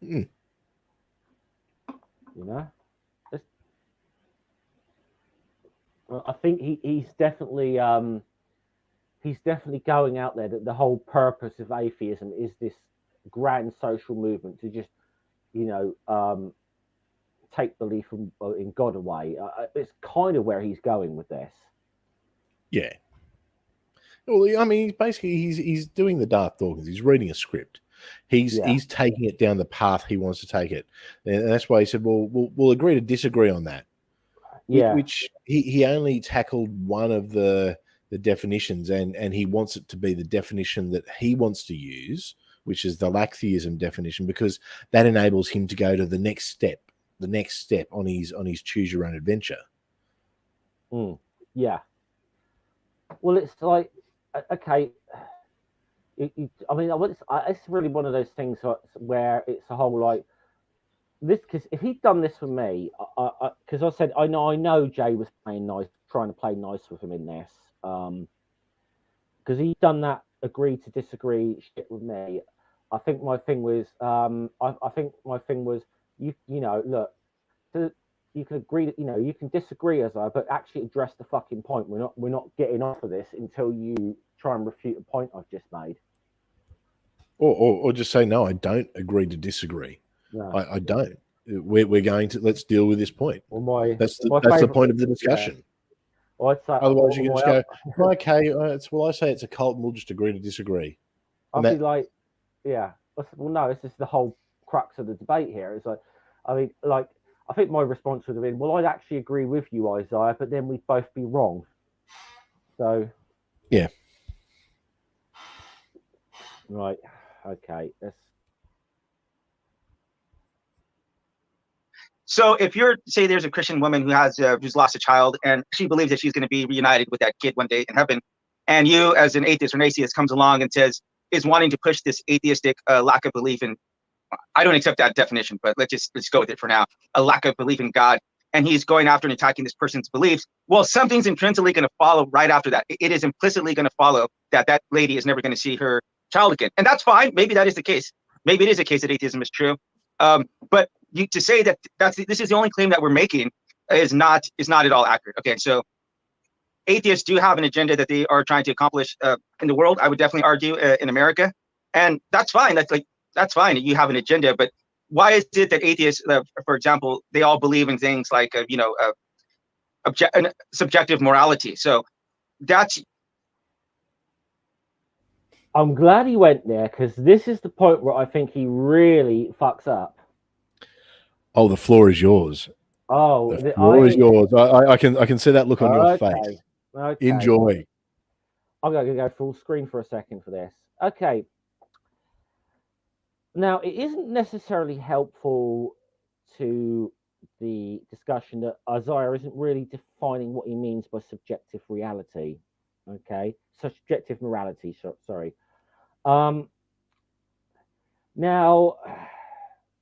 I think he's definitely going out there that the whole purpose of atheism is this grand social movement to just, take belief in God away. It's kind of where he's going with this. Yeah. Well, I mean, basically, he's doing the Darth Dawkins. He's reading a script. He's taking it down the path he wants to take it, and that's why he said, "Well, we'll agree to disagree on that." Yeah. Which he only tackled one of the definitions, and he wants it to be the definition that he wants to use, which is the Lacktheism definition, because that enables him to go to the next step on his choose your own adventure. Yeah. Well, it's like, okay, it's really one of those things where it's a whole like this, because if he'd done this for me, because I said I know Jay was playing nice, trying to play nice with him in this, because he'd done that agreed to disagree shit with me. I think my thing was, look, you can agree, you can disagree but actually address the fucking point. We're not getting off of this until you try and refute a point I've just made. Or just say, no, I don't agree to disagree. No. I don't. We're going to, let's deal with this point. Well, that's the point of the discussion. Yeah. Well, I'd say, otherwise, you can just go, okay, I say it's a cult and we'll just agree to disagree. I'd be like, yeah. Well, no, this is the whole crux of the debate here. It's like, I think my response would have been, well, I'd actually agree with you, Isaiah, but then we'd both be wrong. So. Yeah. Right. Okay. So if say there's a Christian woman who's lost a child and she believes that she's going to be reunited with that kid one day in heaven, and you as an atheist or an atheist comes along and is wanting to push this atheistic lack of belief in, I don't accept that definition, but let's go with it for now, a lack of belief in God, and he's going after and attacking this person's beliefs, well, something's intrinsically going to follow right after that. It is implicitly going to follow that lady is never going to see her child again. And that's fine. Maybe that is the case. Maybe it is a case that atheism is true. But to say that this is the only claim that we're making is not at all accurate. Okay, so atheists do have an agenda that they are trying to accomplish in the world. I would definitely argue in America, and that's fine. That's fine. You have an agenda, but why is it that atheists, for example, they all believe in things like subjective morality? So that's. I'm glad he went there, because this is the point where I think he really fucks up. Oh, the floor is yours. Oh, the floor is yours. I can see that look on your face. Okay. Enjoy. I'm going to go full screen for a second for this. Okay. Now, it isn't necessarily helpful to the discussion that Isaiah isn't really defining what he means by subjective reality. Okay, subjective morality. Sorry. Now,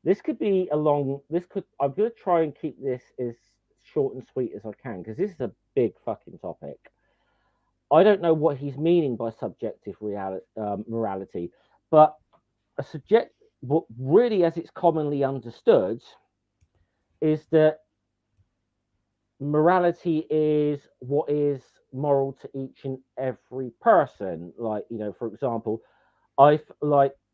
this could be a long. This could. I'm going to try and keep this as short and sweet as I can because this is a big fucking topic. I don't know what he's meaning by subjective morality, but a subject, what really, as it's commonly understood, is that morality is what is moral to each and every person. Like, for example, like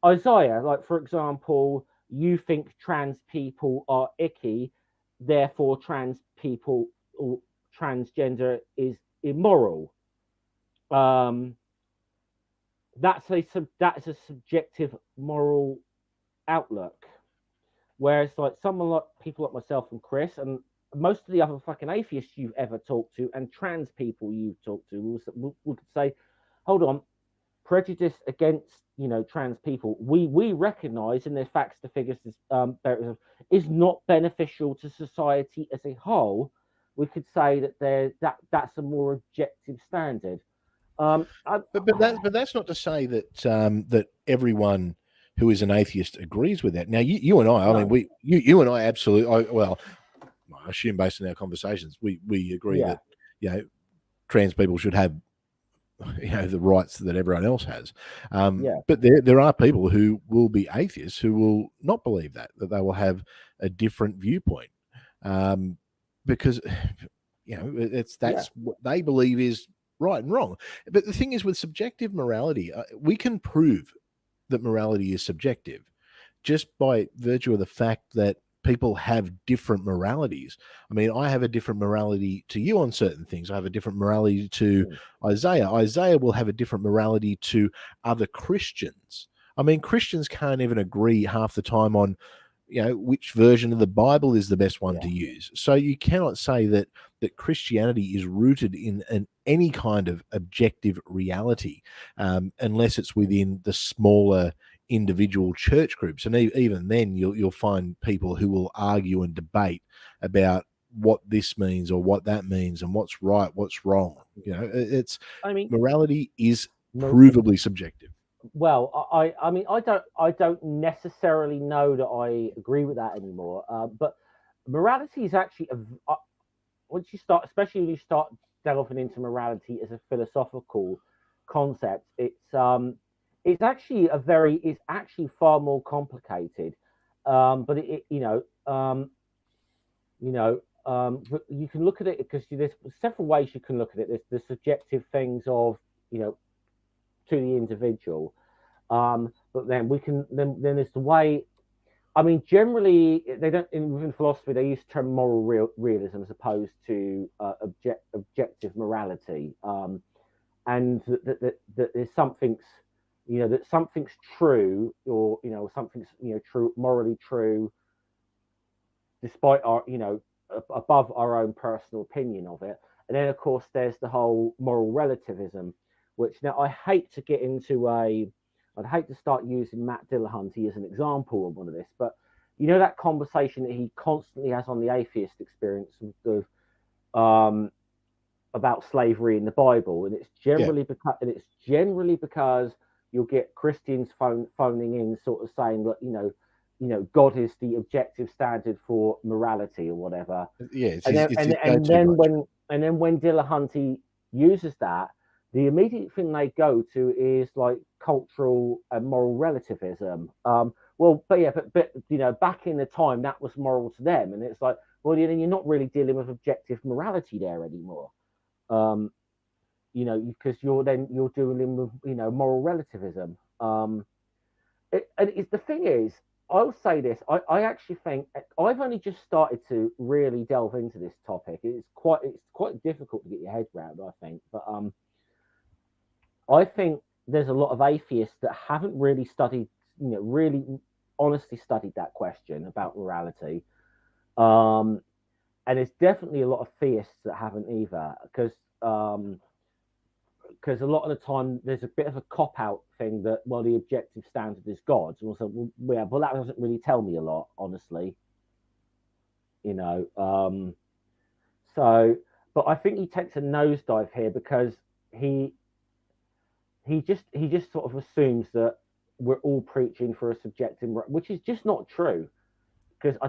Isaiah, like for example, you think trans people are icky, therefore trans people or transgender is immoral. That's a subjective moral outlook. Whereas like someone like people like myself and Chris and most of the other fucking atheists you've ever talked to and trans people you've talked to would say, hold on, prejudice against trans people we recognize in their facts to figures is not beneficial to society as a whole. We could say that that's a more objective standard. But that's not to say that that everyone who is an atheist agrees with that. Now, you and I mean, you and I absolutely. Well, I assume based on our conversations, we agree that trans people should have the rights that everyone else has. But there are people who will be atheists who will not believe that they will have a different viewpoint because that's what they believe is right and wrong. But the thing is, with subjective morality, we can prove that morality is subjective just by virtue of the fact that people have different moralities. I mean, I have a different morality to you on certain things. I have a different morality to Isaiah. Isaiah will have a different morality to other Christians. I mean, Christians can't even agree half the time on which version of the Bible is the best one to use. So you cannot say that Christianity is rooted in any kind of objective reality unless it's within the smaller individual church groups. And even then you'll find people who will argue and debate about what this means or what that means and what's right, what's wrong. Morality is provably subjective. Well, I don't necessarily know that I agree with that anymore. But morality is actually once you start, especially when you start delving into morality as a philosophical concept, it's actually far more complicated. But you can look at it because there's several ways you can look at it. There's the subjective things of to the individual, but then then there's the way. I mean, generally they don't within philosophy they use the term moral realism as opposed to objective morality, and that there's something's that something's true or something's true, morally true, despite our above our own personal opinion of it. And then of course there's the whole moral relativism, which now I'd hate to start using Matt Dillahunty as an example of one of this, but that conversation that he constantly has on the atheist experience about slavery in the Bible, and it's generally because you'll get Christians phoning in, sort of saying that God is the objective standard for morality or whatever. Yeah, and then when Dillahunty uses that, the immediate thing they go to is like cultural and moral relativism. But back in the time that was moral to them, and it's like, well, then you're not really dealing with objective morality there anymore. Because you're dealing with moral relativism. The thing is, I'll say this: I actually think I've only just started to really delve into this topic. It's quite difficult to get your head around, I think, but I think there's a lot of atheists that haven't really studied, really honestly studied that question about morality. And there's definitely a lot of theists that haven't either, because a lot of the time there's a bit of a cop-out thing that, well, the objective standard is God. And also, well, that doesn't really tell me a lot, honestly. But I think he takes a nosedive here because he he just sort of assumes that we're all preaching for a subjective, which is just not true. Because I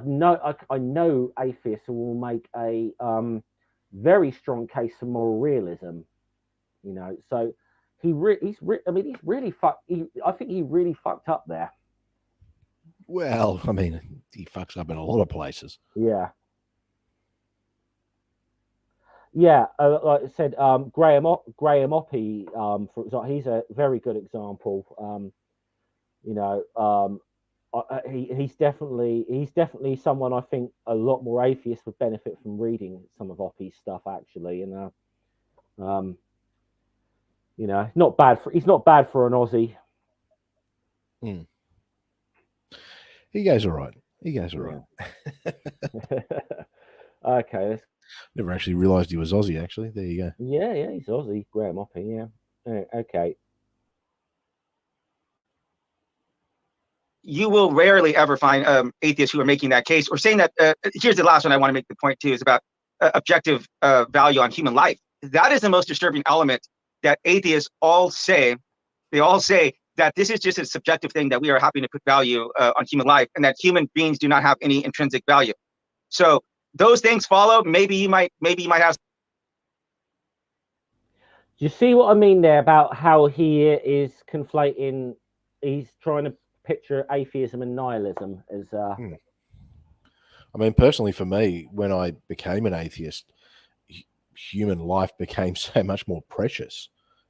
know atheists will make a very strong case for moral realism. You know, so I think he really fucked up there. Well, I mean, he fucks up in a lot of places. Yeah. Yeah, like I said, Graham Oppie, for example, he's a very good example. You know, he's definitely someone I think a lot more atheists would benefit from reading some of Oppie's stuff actually. And you know, he's not bad for an Aussie. Mm. He goes all right. He goes all right. Okay. Never actually realised he was Aussie, actually. There you go. Yeah, he's Aussie, Graham Oppie, yeah. Okay. You will rarely ever find atheists who are making that case or saying that. Here's the last one I want to make the point too, is about objective value on human life. That is the most disturbing element that atheists all say. They all say that this is just a subjective thing, that we are happy to put value on human life, and that human beings do not have any intrinsic value. So those things follow. Maybe you might have. Do you see what I mean there about how he is conflating? He's trying to picture atheism and nihilism as. I mean, personally, for me, when I became an atheist, human life became so much more precious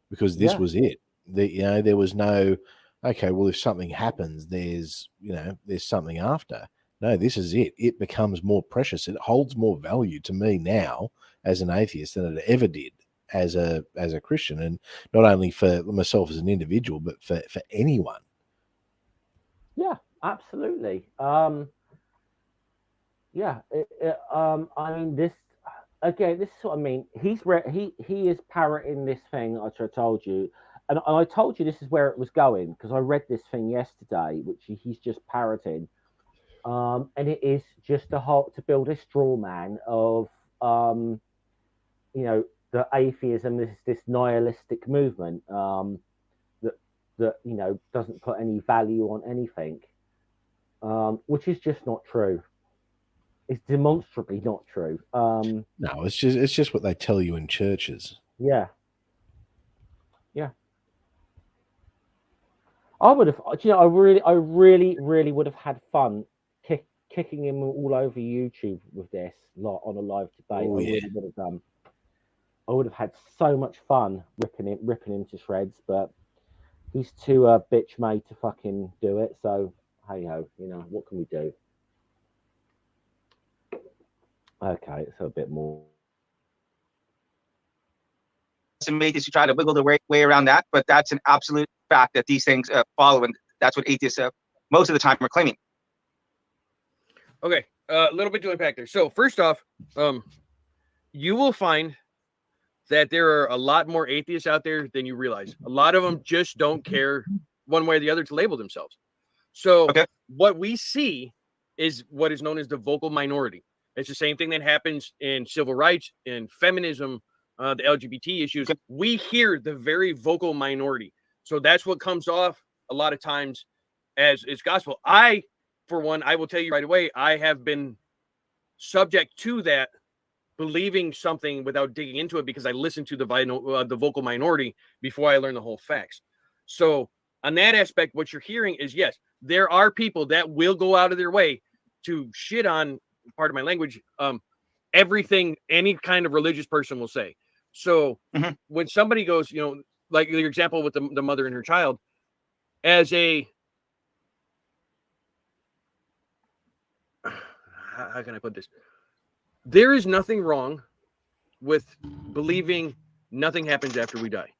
because this was it. There was no, okay, well, if something happens, there's something after. No, this is it. It becomes more precious. It holds more value to me now as an atheist than it ever did as a Christian, and not only for myself as an individual, but for anyone. Yeah, absolutely. Yeah, I mean, this is what I mean. He is parroting this thing, which I told you, and I told you this is where it was going because I read this thing yesterday, which he's just parroting, and it is just to build a straw man of, you know, the atheism, this nihilistic movement, that you know doesn't put any value on anything, which is just not true. It's demonstrably not true. No, it's just what they tell you in churches. Yeah. I would have, you know, I really would have had fun kicking him all over YouTube with this on a live debate. Really would have done. I would have had so much fun ripping him to shreds, but he's too bitch made to fucking do it. So hey ho, you know, what can we do? Okay, so a bit more. Some atheists who try to wiggle their way around that, but that's an absolute fact that these things follow, and that's what atheists most of the time are claiming. Okay, a little bit to unpack there. So first off, you will find that there are a lot more atheists out there than you realize. A lot of them just don't care one way or the other to label themselves. So what we see is what is known as the vocal minority. It's the same thing that happens in civil rights, in feminism, the LGBT issues. We hear the very vocal minority. So that's what comes off a lot of times as gospel. For one, I will tell you right away, I have been subject to that, believing something without digging into it because I listened to the vocal minority before I learned the whole facts. So on that aspect, what you're hearing is, yes, there are people that will go out of their way to shit on, part of my language, everything any kind of religious person will say. So when somebody goes, you know, like your example with the mother and her child, as a, how can I put this? There is nothing wrong with believing nothing happens after we die.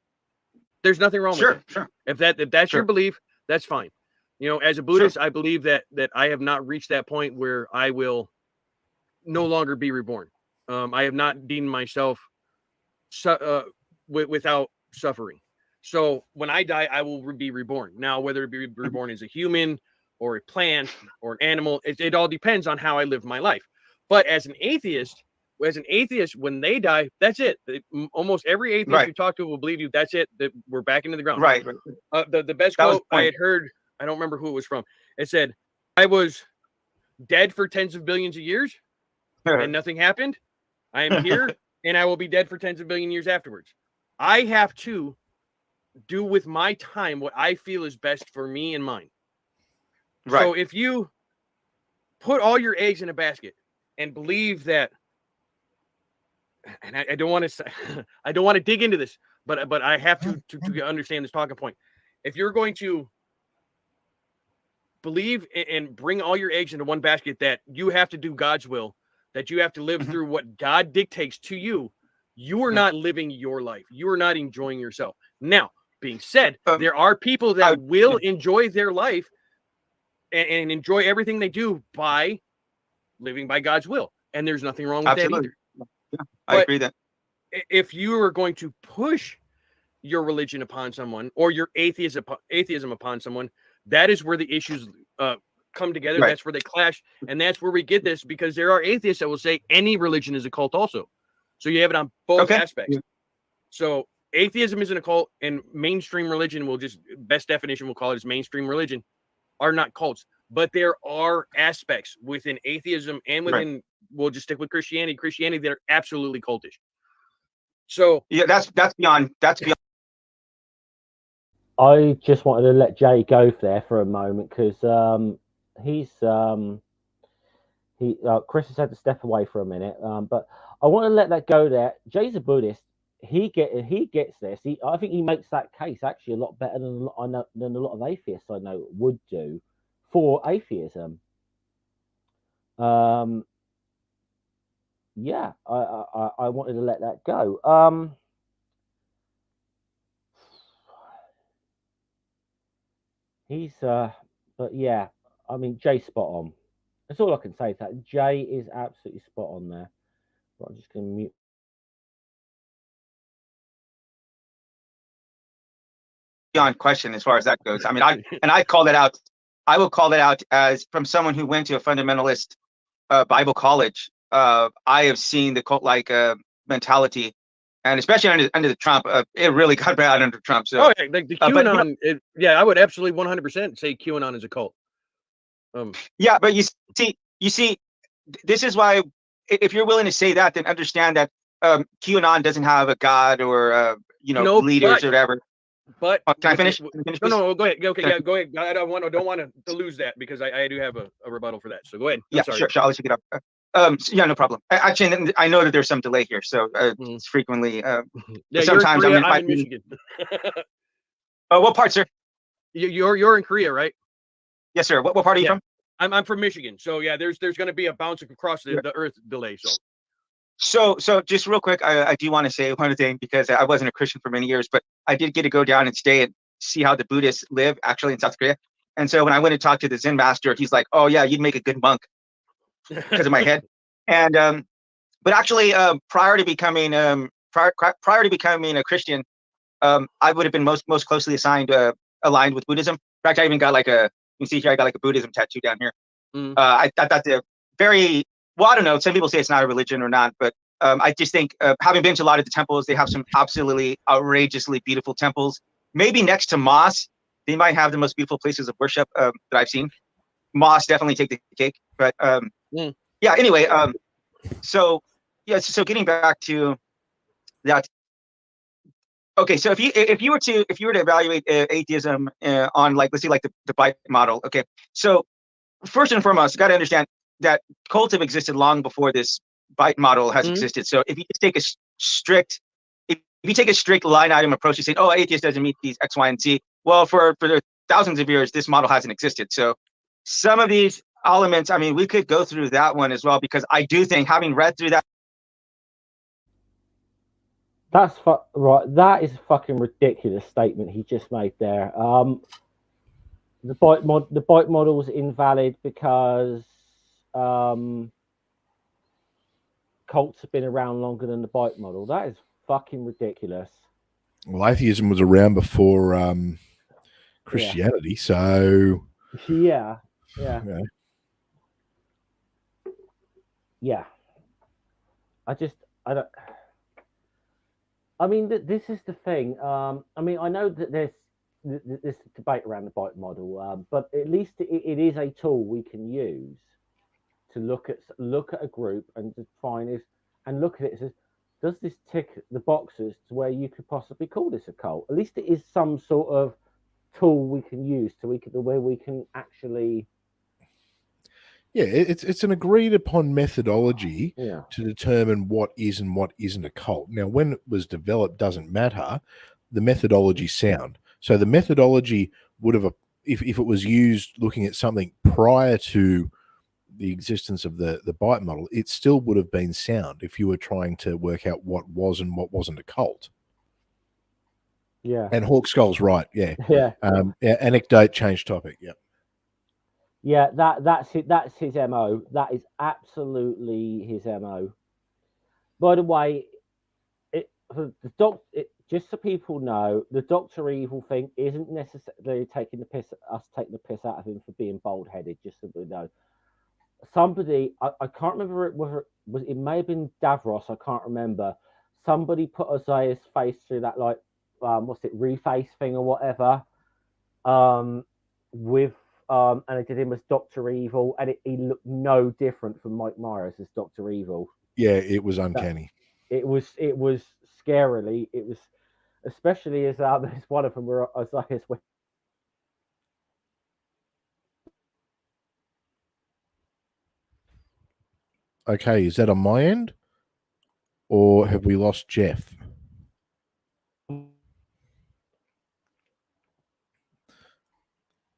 There's nothing wrong with it. Sure. If that's your belief, that's fine. You know, as a Buddhist, I believe that I have not reached that point where I will no longer be reborn. I have not deemed myself without suffering. So when I die, I will be reborn. Now, whether it be reborn as a human or a plant or an animal, it all depends on how I live my life. But as an atheist, as an atheist, when they die, that's it. Almost every atheist you talk to will believe you. That's it. That we're back into the ground. Right. The best quote I had heard, I don't remember who it was from. It said, "I was dead for tens of billions of years, and nothing happened. I am here, and I will be dead for tens of billion years afterwards. I have to do with my time what I feel is best for me and mine." Right. So if you put all your eggs in a basket and believe that, and I don't want to say, I don't want to dig into this, but I have to understand this talking point. If you're going to believe and bring all your eggs into one basket, that you have to do God's will, that you have to live through what God dictates to you, you are not living your life. You are not enjoying yourself. Now, being said, there are people that will enjoy their life and enjoy everything they do by living by God's will. And there's nothing wrong with that either. Yeah, I agree that if you are going to push your religion upon someone or your atheism upon someone, that is where the issues come together. Right. That's where they clash. And that's where we get this, because there are atheists that will say any religion is a cult also. So you have it on both aspects. Yeah. So atheism isn't a cult, and mainstream religion, best definition we'll call it is mainstream religion, are not cults. But there are aspects within atheism and within, we'll just stick with Christianity that are absolutely cultish. So yeah, that's beyond. I just wanted to let Jay go there for a moment, because Chris has had to step away for a minute, but I want to let that go there. Jay's a Buddhist. He gets this. I think he makes that case actually a lot better than a lot of atheists I know would do for atheism. Yeah, I wanted to let that go. But yeah, I mean, Jay's spot on. That's all I can say to that. Jay is absolutely spot on there. But I'm just going to mute. Beyond question as far as that goes. I mean, I call that out. I will call that out as from someone who went to a fundamentalist Bible college. I have seen the cult-like mentality, and especially under the Trump, it really got bad under Trump. So, the QAnon, I would absolutely 100% say QAnon is a cult. Yeah, but you see, this is why, if you're willing to say that, then understand that QAnon doesn't have a god or leaders or whatever. But can I finish? No, go ahead. Okay, yeah, go ahead. I don't want to lose that, because I do have a rebuttal for that. So go ahead. Sure. I'll let you get up. Yeah, no problem. Actually, I know that there's some delay here, so it's frequently. Sometimes I'm in Michigan. What part, sir? You're in Korea, right? Yes, sir. What part are you from? I'm from Michigan. So yeah, there's going to be a bouncing across the earth delay. So just real quick, I do want to say one thing, because I wasn't a Christian for many years, but I did get to go down and stay and see how the Buddhists live actually in South Korea. And so when I went to talk to the Zen master, he's like, "Oh yeah, you'd make a good monk," because of my head. And but actually, prior to becoming a Christian, I would have been most closely aligned with Buddhism. In fact, I even got you can see here, I got like a Buddhism tattoo down here. I thought that's a very, well, I don't know. Some people say it's not a religion or not, but I just think having been to a lot of the temples, they have some absolutely outrageously beautiful temples. Maybe next to mosques, they might have the most beautiful places of worship that I've seen. Mosques definitely take the cake, but yeah. Anyway, so getting back to that. Okay, so if you were to evaluate atheism on let's say the Bite model. Okay, so first and foremost, you got to understand that cults have existed long before this Bite model has existed. So if you take a strict line item approach to saying, "Oh, atheist doesn't meet these X, Y, and Z," well, for the thousands of years, this model hasn't existed. So some of these elements, I mean, we could go through that one as well, because I do think, having read through that. That's right. That is a fucking ridiculous statement he just made there. The Bite model is invalid because cults have been around longer than the Bite model. That is fucking ridiculous. Well, atheism was around before Christianity, so yeah. I don't. I mean, this is the thing. I mean, I know that there's this debate around the bike model, but at least it is a tool we can use to look at a group and define if and look at it and says, does this tick the boxes to where you could possibly call this a cult? At least it is some sort of tool we can use where we can actually. Yeah, it's an agreed upon methodology Yeah. to determine what is and what isn't a cult. Now, when it was developed doesn't matter. The methodology sound. So the methodology would have, if it was used looking at something prior to the existence of the bite model, it still would have been sound if you were trying to work out what was and what wasn't a cult. Yeah. And Hawk Skull's right. Yeah. Yeah. Yeah. Anecdote, change topic. Yep. Yeah, that's it. That's his MO. That is absolutely his MO. By the way, just so people know, the Dr. Evil thing isn't necessarily taking the piss out of him for being bald-headed, just so we know. Somebody, I can't remember whether it may have been Davros, I can't remember. Somebody put Isaiah's face through that, like, reface thing or whatever, and they did him as Dr. Evil, and he looked no different from Mike Myers as Dr. Evil. Yeah, it was uncanny. It was scarily. It was, especially as there's one of them where Isaiah's. Okay, is that on my end, or have we lost Jeff?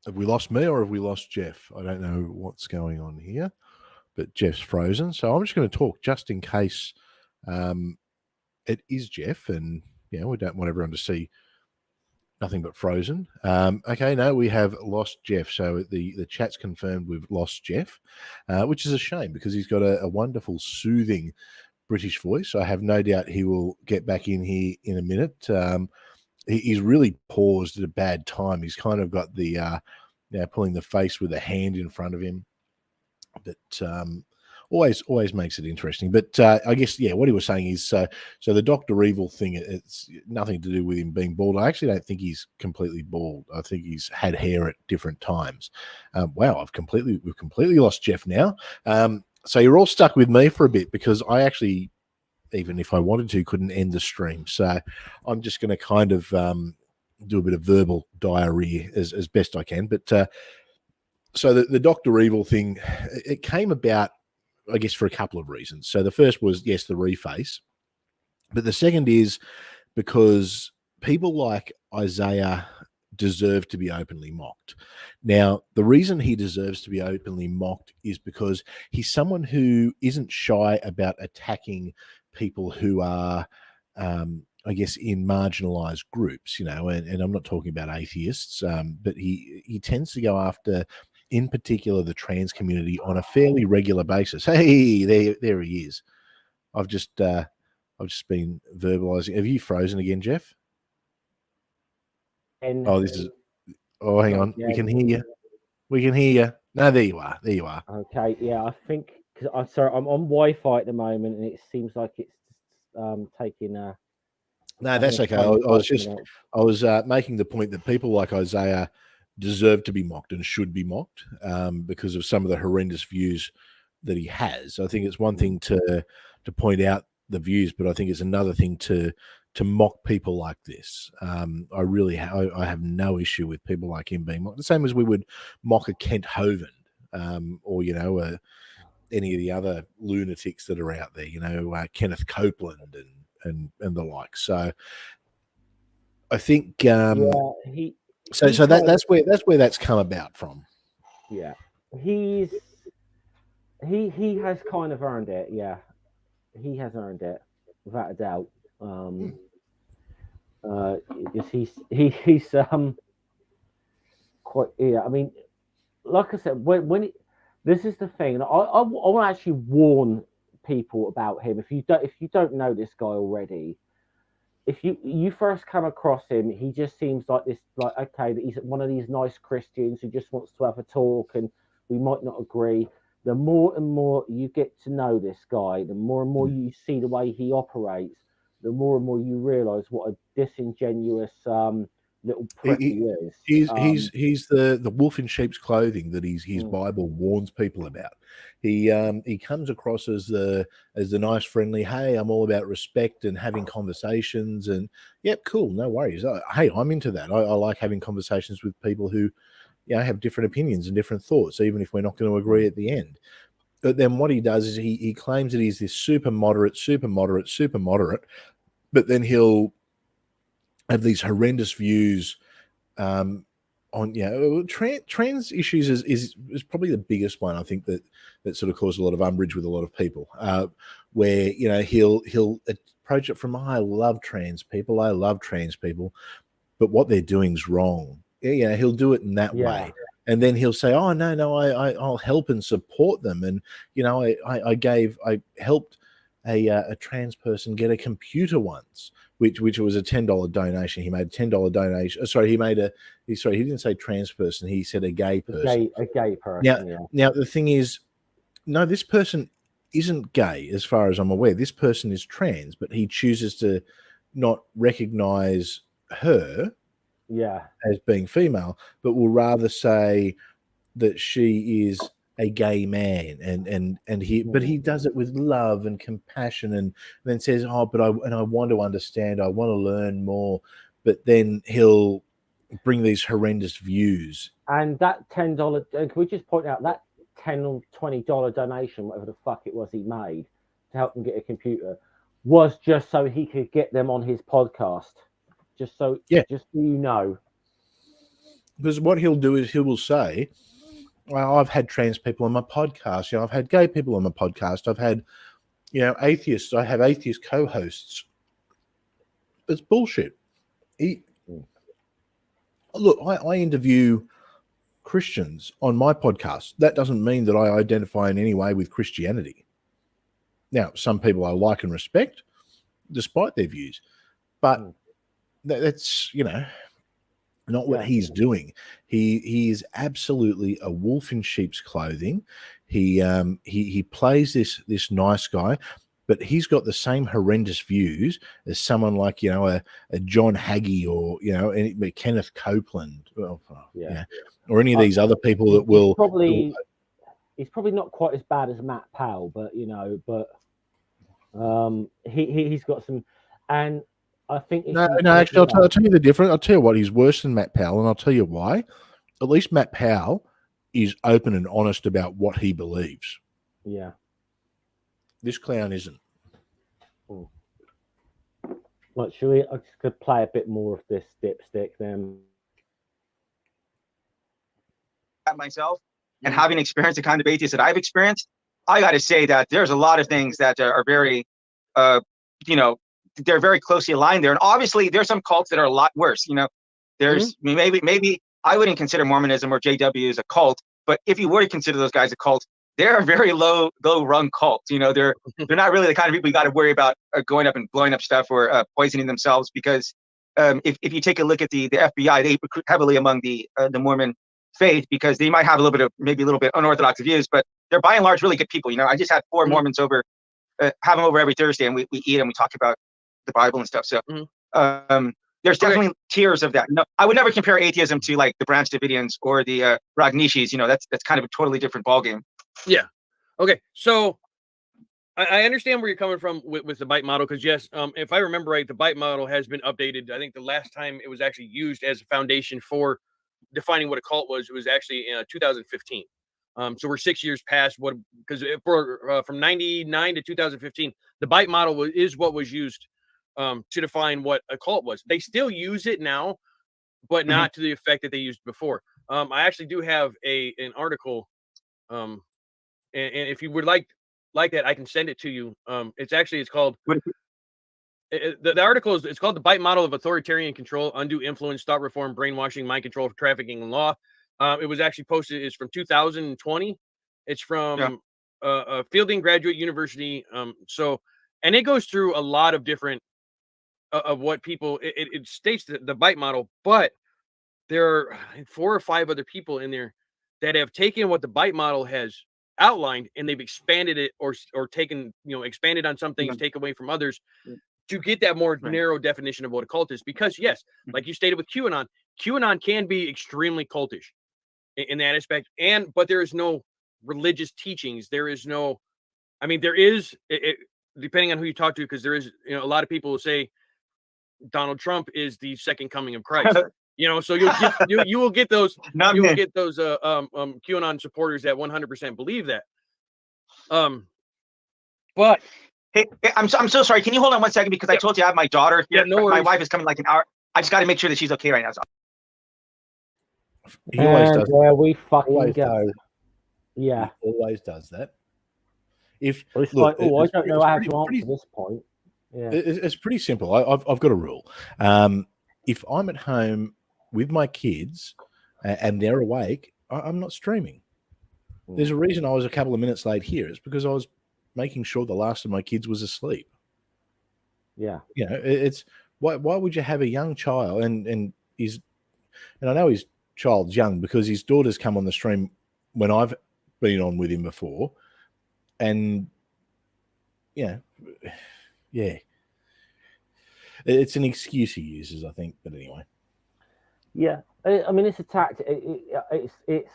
Have we lost me or have we lost Jeff? I don't know what's going on here, but Jeff's frozen. So I'm just going to talk just in case it is Jeff, and we don't want everyone to see nothing but frozen. Okay, no, we have lost Jeff. So the chat's confirmed we've lost Jeff, which is a shame because he's got a wonderful, soothing British voice. I have no doubt he will get back in here in a minute. He's really paused at a bad time. He's kind of got the pulling the face with a hand in front of him. But always makes it interesting. But I guess, what he was saying is, so the Dr. Evil thing, it's nothing to do with him being bald. I actually don't think he's completely bald. I think he's had hair at different times. Wow, we've completely lost Jeff now. So you're all stuck with me for a bit because I actually, even if I wanted to, couldn't end the stream. So I'm just going to kind of do a bit of verbal diarrhea as best I can. But so the Dr. Evil thing, it came about, I guess, for a couple of reasons. So the first was, yes, the reface. But the second is because people like Isaiah deserve to be openly mocked. Now, the reason he deserves to be openly mocked is because he's someone who isn't shy about attacking people who are, I guess, in marginalized groups, and I'm not talking about atheists, but he tends to go after, in particular, the trans community on a fairly regular basis. Hey, there he is. I've just been verbalizing. Have you frozen again, Jeff? Hang on. We can hear you. We can hear you. No, there you are. Okay, yeah, I think because I'm on Wi-Fi at the moment, and it seems like it's taking a. No, that's okay. I was making the point that people like Isaiah deserve to be mocked and should be mocked because of some of the horrendous views that he has. I think it's one thing to point out the views, but I think it's another thing to mock people like this. I really I have no issue with people like him being mocked. The same as we would mock a Kent Hovind or any of the other lunatics that are out there. Kenneth Copeland and the like. So I think so that's where that's come about from. Yeah, he has kind of earned it. Yeah, he has earned it without a doubt. He's quite. Yeah, I mean, like I said, this is the thing. I want to actually warn people about him. If you don't know this guy already, if you first come across him, he just seems like this, like, okay, that he's one of these nice Christians who just wants to have a talk, and we might not agree. the more and more you get to know this guy, the more and more you see the way he operates, the more and more you realize what a disingenuous little prick he is. He's the wolf in sheep's clothing that his Bible warns people about. He comes across as the nice, friendly, hey, I'm all about respect and having conversations, and yep, cool, no worries. Hey, I'm into that. I like having conversations with people who, have different opinions and different thoughts, even if we're not going to agree at the end. But then what he does is he claims that he's this super moderate, but then he'll have these horrendous views on trans issues is probably the biggest one, I think, that sort of caused a lot of umbrage with a lot of people, where he'll approach it from, I love trans people, but what they're doing is wrong. He'll do it in that way, and then he'll say, oh no, I'll help and support them, and I helped a trans person get a computer once, which was a $10 donation. He made a $10 donation. Sorry, he didn't say trans person. He said a gay person. A gay person. Now the thing is, no, this person isn't gay as far as I'm aware. This person is trans, but he chooses to not recognize her as being female, but will rather say that she is a gay man, and he does it with love and compassion, and then says, oh, but I want to understand, I want to learn more, but then he'll bring these horrendous views. And that $10, can we just point out that $10 or $20 donation, whatever the fuck it was he made to help them get a computer, was just so he could get them on his podcast. Just so you know. Because what he'll do is he will say, well, I've had trans people on my podcast. I've had gay people on my podcast. I've had, atheists. I have atheist co-hosts. It's bullshit. Look, I interview Christians on my podcast. That doesn't mean that I identify in any way with Christianity. Now, some people I like and respect, despite their views, but that's not what he's doing. He is absolutely a wolf in sheep's clothing. He plays this nice guy, but he's got the same horrendous views as someone like a John Hagee or Kenneth Copeland, or any of these other people that will. He's probably not quite as bad as Matt Powell, but he's got some, and I think actually, I'll tell you the difference. I'll tell you what, he's worse than Matt Powell, and I'll tell you why. At least Matt Powell is open and honest about what he believes. Yeah. This clown isn't. Well, I just could play a bit more of this dipstick then. Myself, and having experienced the kind of atheists that I've experienced, I got to say that there's a lot of things that are very, they're very closely aligned there. And obviously there's some cults that are a lot worse. There's maybe I wouldn't consider Mormonism or JW as a cult, but if you were to consider those guys a cult, they're a very low rung cult. They're not really the kind of people you got to worry about going up and blowing up stuff or poisoning themselves, because if you take a look at the FBI, they recruit heavily among the Mormon faith, because they might have a little bit unorthodox views, but they're by and large really good people. I just had 4 Mormons over, have them over every Thursday, and we eat and we talk about the Bible and stuff. So there's definitely tiers of that. No, I would never compare atheism to like the Branch Davidians or the Ragnishis. That's kind of a totally different ballgame. Yeah. Okay. So I understand where you're coming from with the BITE model, because yes, if I remember right, the BITE model has been updated. I think the last time it was actually used as a foundation for defining what a cult was, it was actually in 2015. So we're 6 years past because from 99 to 2015, the BITE model is what was used to define what a cult was. They still use it now, but not to the effect that they used before. I actually do have an article, and if you would like that, I can send it to you. It's called the article it's called "The BITE Model of Authoritarian Control, Undue Influence, Thought Reform, Brainwashing, Mind Control, Trafficking, and Law." It was actually posted. It's from 2020. It's from Fielding Graduate University. And it goes through a lot of different of what people. It states the BITE model, but there are 4 or 5 other people in there that have taken what the BITE model has outlined, and they've expanded it or taken, expanded on some things, take away from others to get that more narrow definition of what a cult is. Because yes, like you stated with QAnon can be extremely cultish in that aspect, but there is no religious teachings. There is no, there is, depending on who you talk to, because there is, a lot of people will say Donald Trump is the second coming of Christ. So you will get those QAnon supporters that 100% believe that. But hey, I'm so sorry. Can you hold on 1 second, because I told you I have my daughter here. Yeah, no worries. My wife is coming like an hour. I just got to make sure that she's okay right now. So. He always does. There we fucking Always go. does. Yeah. He always does that. It's like, I don't know how to answer this point. Yeah. It's pretty simple. I've got a rule. If I'm at home with my kids and they're awake, I'm not streaming. There's a reason I was a couple of minutes late here. It's because I was making sure the last of my kids was asleep. Yeah. It's why would you have a young child and I know his child's young because his daughter's come on the stream when I've been on with him before, and yeah, it's an excuse he uses, I think. But anyway, yeah. It's a tactic. It's.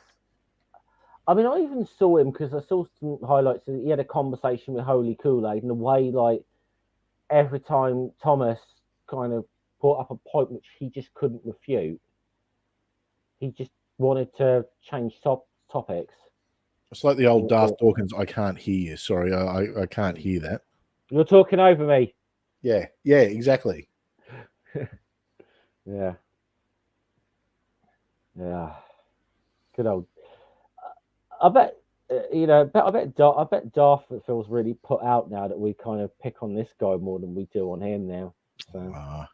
I even saw him because I saw some highlights. He had a conversation with Holy Kool-Aid, and the way, like, every time Thomas kind of brought up a point which he just couldn't refute, he just wanted to change topics. It's like the old Darth Dawkins. I can't hear you. Sorry, I can't hear that. You're talking over me. Yeah, exactly. Yeah. Good old. I bet I bet Darth feels really put out now that we kind of pick on this guy more than we do on him now. So.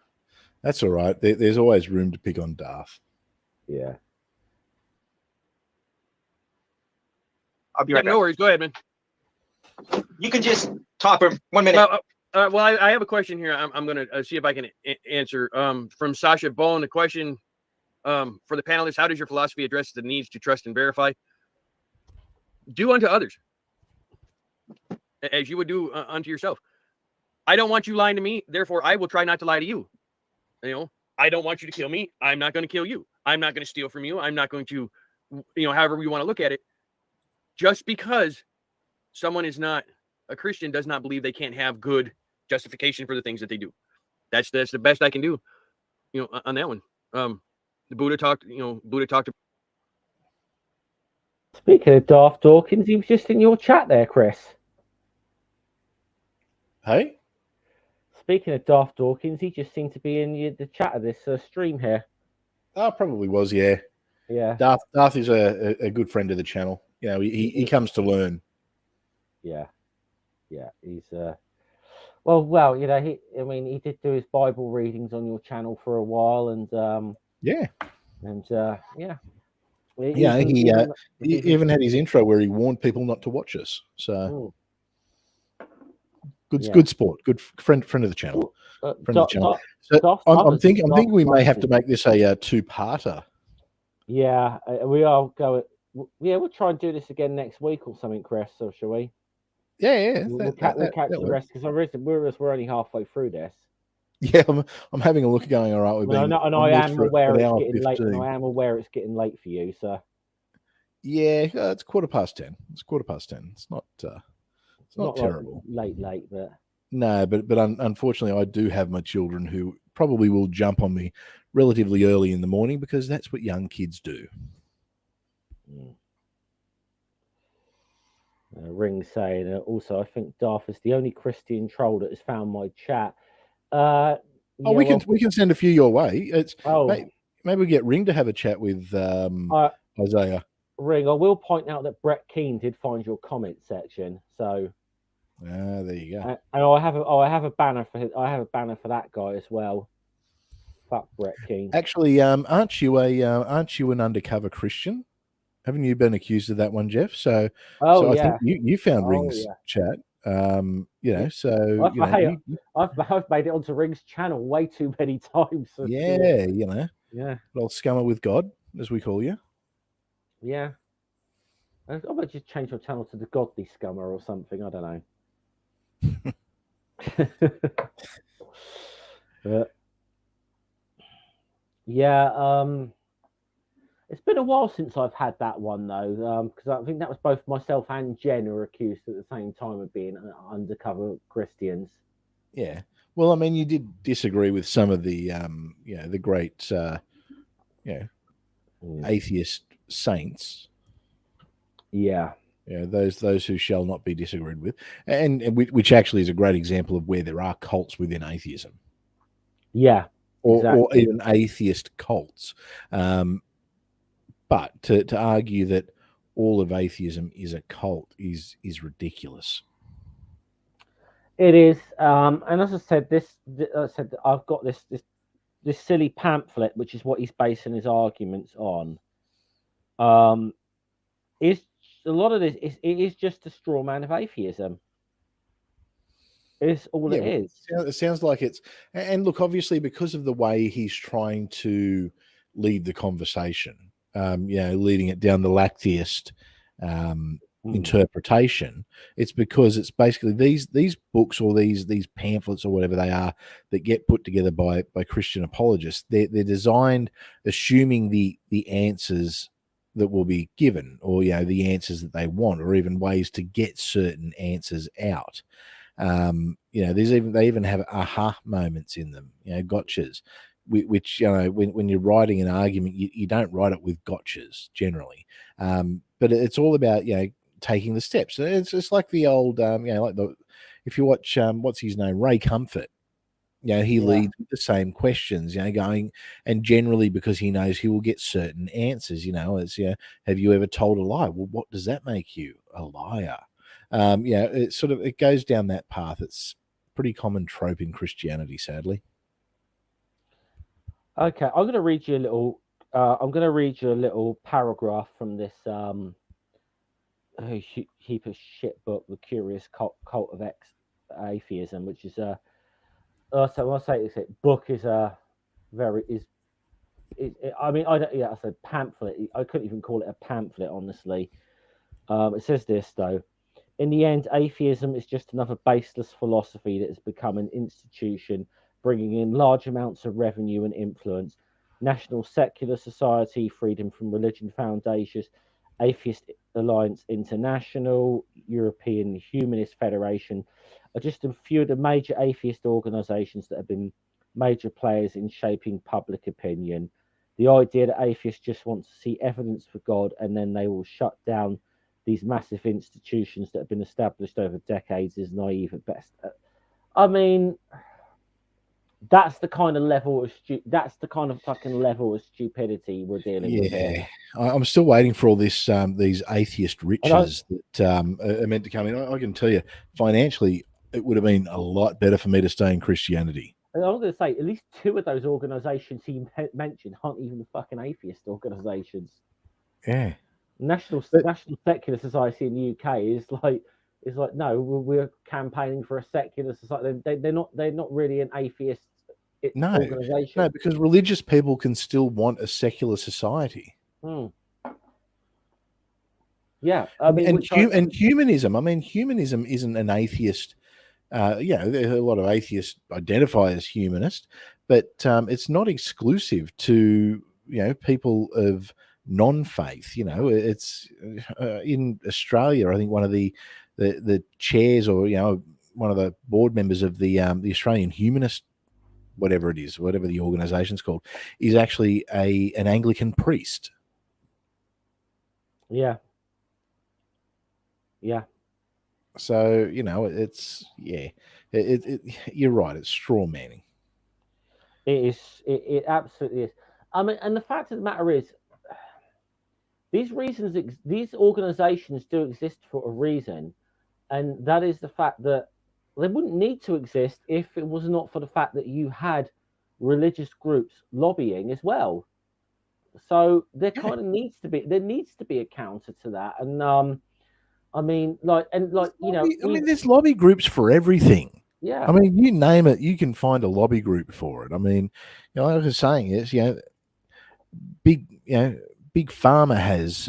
That's all right. There's always room to pick on Darth. Yeah. I'll be right back. No worries. Go ahead, man. You can just talk for 1 minute. Well, I have a question here. I'm going to see if I can answer from Sasha Bone. The question for the panelists: how does your philosophy address the needs to trust and verify? Do unto others as you would do unto yourself. I don't want you lying to me, therefore I will try not to lie to you. I don't want you to kill me. I'm not going to kill you. I'm not going to steal from you. I'm not going to, however we want to look at it. Just because someone is not a Christian does not believe they can't have good justification for the things that they do. That's the best I can do, on that one. The Buddha talked about. Speaking of Darth Dawkins, he was just in your chat there, Chris. Hey? Speaking of Darth Dawkins, he just seemed to be in the chat of this stream here. Oh, probably was, yeah. Yeah. Darth is a good friend of the channel. He comes to learn. Yeah. Yeah, he's well, he did do his Bible readings on your channel for a while, and he even had his intro where he warned people not to watch us. So good sport, good friend of the channel. I'm thinking we may have to make this a two-parter. Yeah, we are going. Yeah, we'll try and do this again next week or something, Chris. So shall we? Yeah. We'll catch the rest because we're only halfway through this. Yeah, I'm having a look going. All right, I am aware it's getting late. And I am aware it's getting late for you, so. Yeah, it's 10:15. It's 10:15. It's not terrible. Like late, but no, but unfortunately, I do have my children who probably will jump on me relatively early in the morning because that's what young kids do. Ring saying also, I think Darth is the only Christian troll that has found my chat. We can send a few your way. Maybe we get Ring to have a chat with Isaiah. Ring, I will point out that Brett Keane did find your comment section, so there you go. And I have a banner for that guy as well. Fuck Brett Keane. Actually, aren't you an undercover Christian? Haven't you been accused of that one, Jeff? So I think you found Ring's chat. I've made it onto Ring's channel way too many times. So little scummer with God, as we call you. Yeah. I might just change my channel to the Godly Scummer or something. I don't know. Yeah, it's been a while since I've had that one though, because I think that was both myself and Jen were accused at the same time of being undercover Christians. Yeah. Well, I mean, you did disagree with some of the, the great, atheist saints. Yeah. Those who shall not be disagreed with, and which actually is a great example of where there are cults within atheism. Yeah. Exactly. Or even atheist cults. But to argue that all of atheism is a cult is ridiculous. It is, and as I said, I've got this silly pamphlet, which is what he's basing his arguments on. Is a lot of this it is just a straw man of atheism. It's all it is. It sounds like it's, and look, obviously, because of the way he's trying to lead the conversation, leading it down the lactheist interpretation, it's because it's basically these books or these pamphlets or whatever they are that get put together by Christian apologists. They're designed assuming the answers that will be given, or the answers that they want, or even ways to get certain answers out. They even have aha moments in them, gotchas, which when you're writing an argument, you don't write it with gotchas generally, but it's all about taking the steps. It's just like the old if you watch what's his name, Ray Comfort, he leads with the same questions, going, and generally because he knows he will get certain answers. It's have you ever told a lie? Well, what does that make you? A liar? It goes down that path. It's pretty common trope in Christianity, sadly. Okay, I'm going to read you a little paragraph from this heap of shit book, The Curious Cult of Atheism, which is so when I say this book is I said pamphlet. I couldn't even call it a pamphlet, honestly. It says this though. In the end, atheism is just another baseless philosophy that has become an institution, bringing in large amounts of revenue and influence. National Secular Society, Freedom from Religion Foundations, Atheist Alliance International, European Humanist Federation are just a few of the major atheist organizations that have been major players in shaping public opinion. The idea that atheists just want to see evidence for God and then they will shut down these massive institutions that have been established over decades is naive at best. I mean, that's the kind of level of fucking level of stupidity we're dealing with here. I'm still waiting for all this these atheist riches that are meant to come in. I can tell you, financially, it would have been a lot better for me to stay in Christianity. And I'm going to say, at least two of those organizations he mentioned aren't even the fucking atheist organizations. Yeah. National Secular Society in the UK is like no, we're campaigning for a secular society. They're not really an atheist organization. No, because religious people can still want a secular society. Yeah, and humanism. I mean, humanism isn't an atheist. There's a lot of atheists identify as humanist, but it's not exclusive to people of non-faith. It's in Australia. I think one of the chairs, or one of the board members of the Australian Humanist, whatever it is, whatever the organisation's called, is actually an Anglican priest. Yeah. So it's you're right. It's straw manning. It is. It absolutely is. I mean, and the fact of the matter is, these organizations do exist for a reason, and that is the fact that they wouldn't need to exist if it was not for the fact that you had religious groups lobbying as well. So there kind of needs to be a counter to that, and there's lobby groups for everything. Yeah. I mean, you name it, you can find a lobby group for it. I mean, like I was saying, it's big pharma has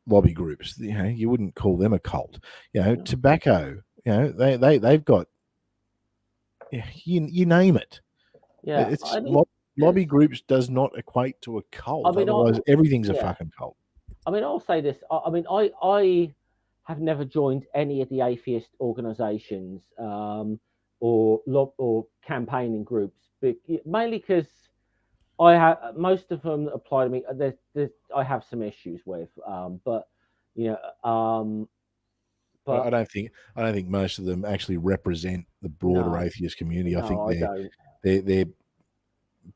lobby groups. You know, you wouldn't call them a cult. You know, tobacco. You know, they've got you name it. Yeah, It's lobby groups does not equate to a cult. I mean, Otherwise, everything's a yeah. fucking cult. I mean, I'll say this. I mean, I have never joined any of the atheist organisations or campaigning groups, mainly because I have most of them that apply to me. I have some issues with, but you know, but I don't think most of them actually represent the broader atheist community. I think they're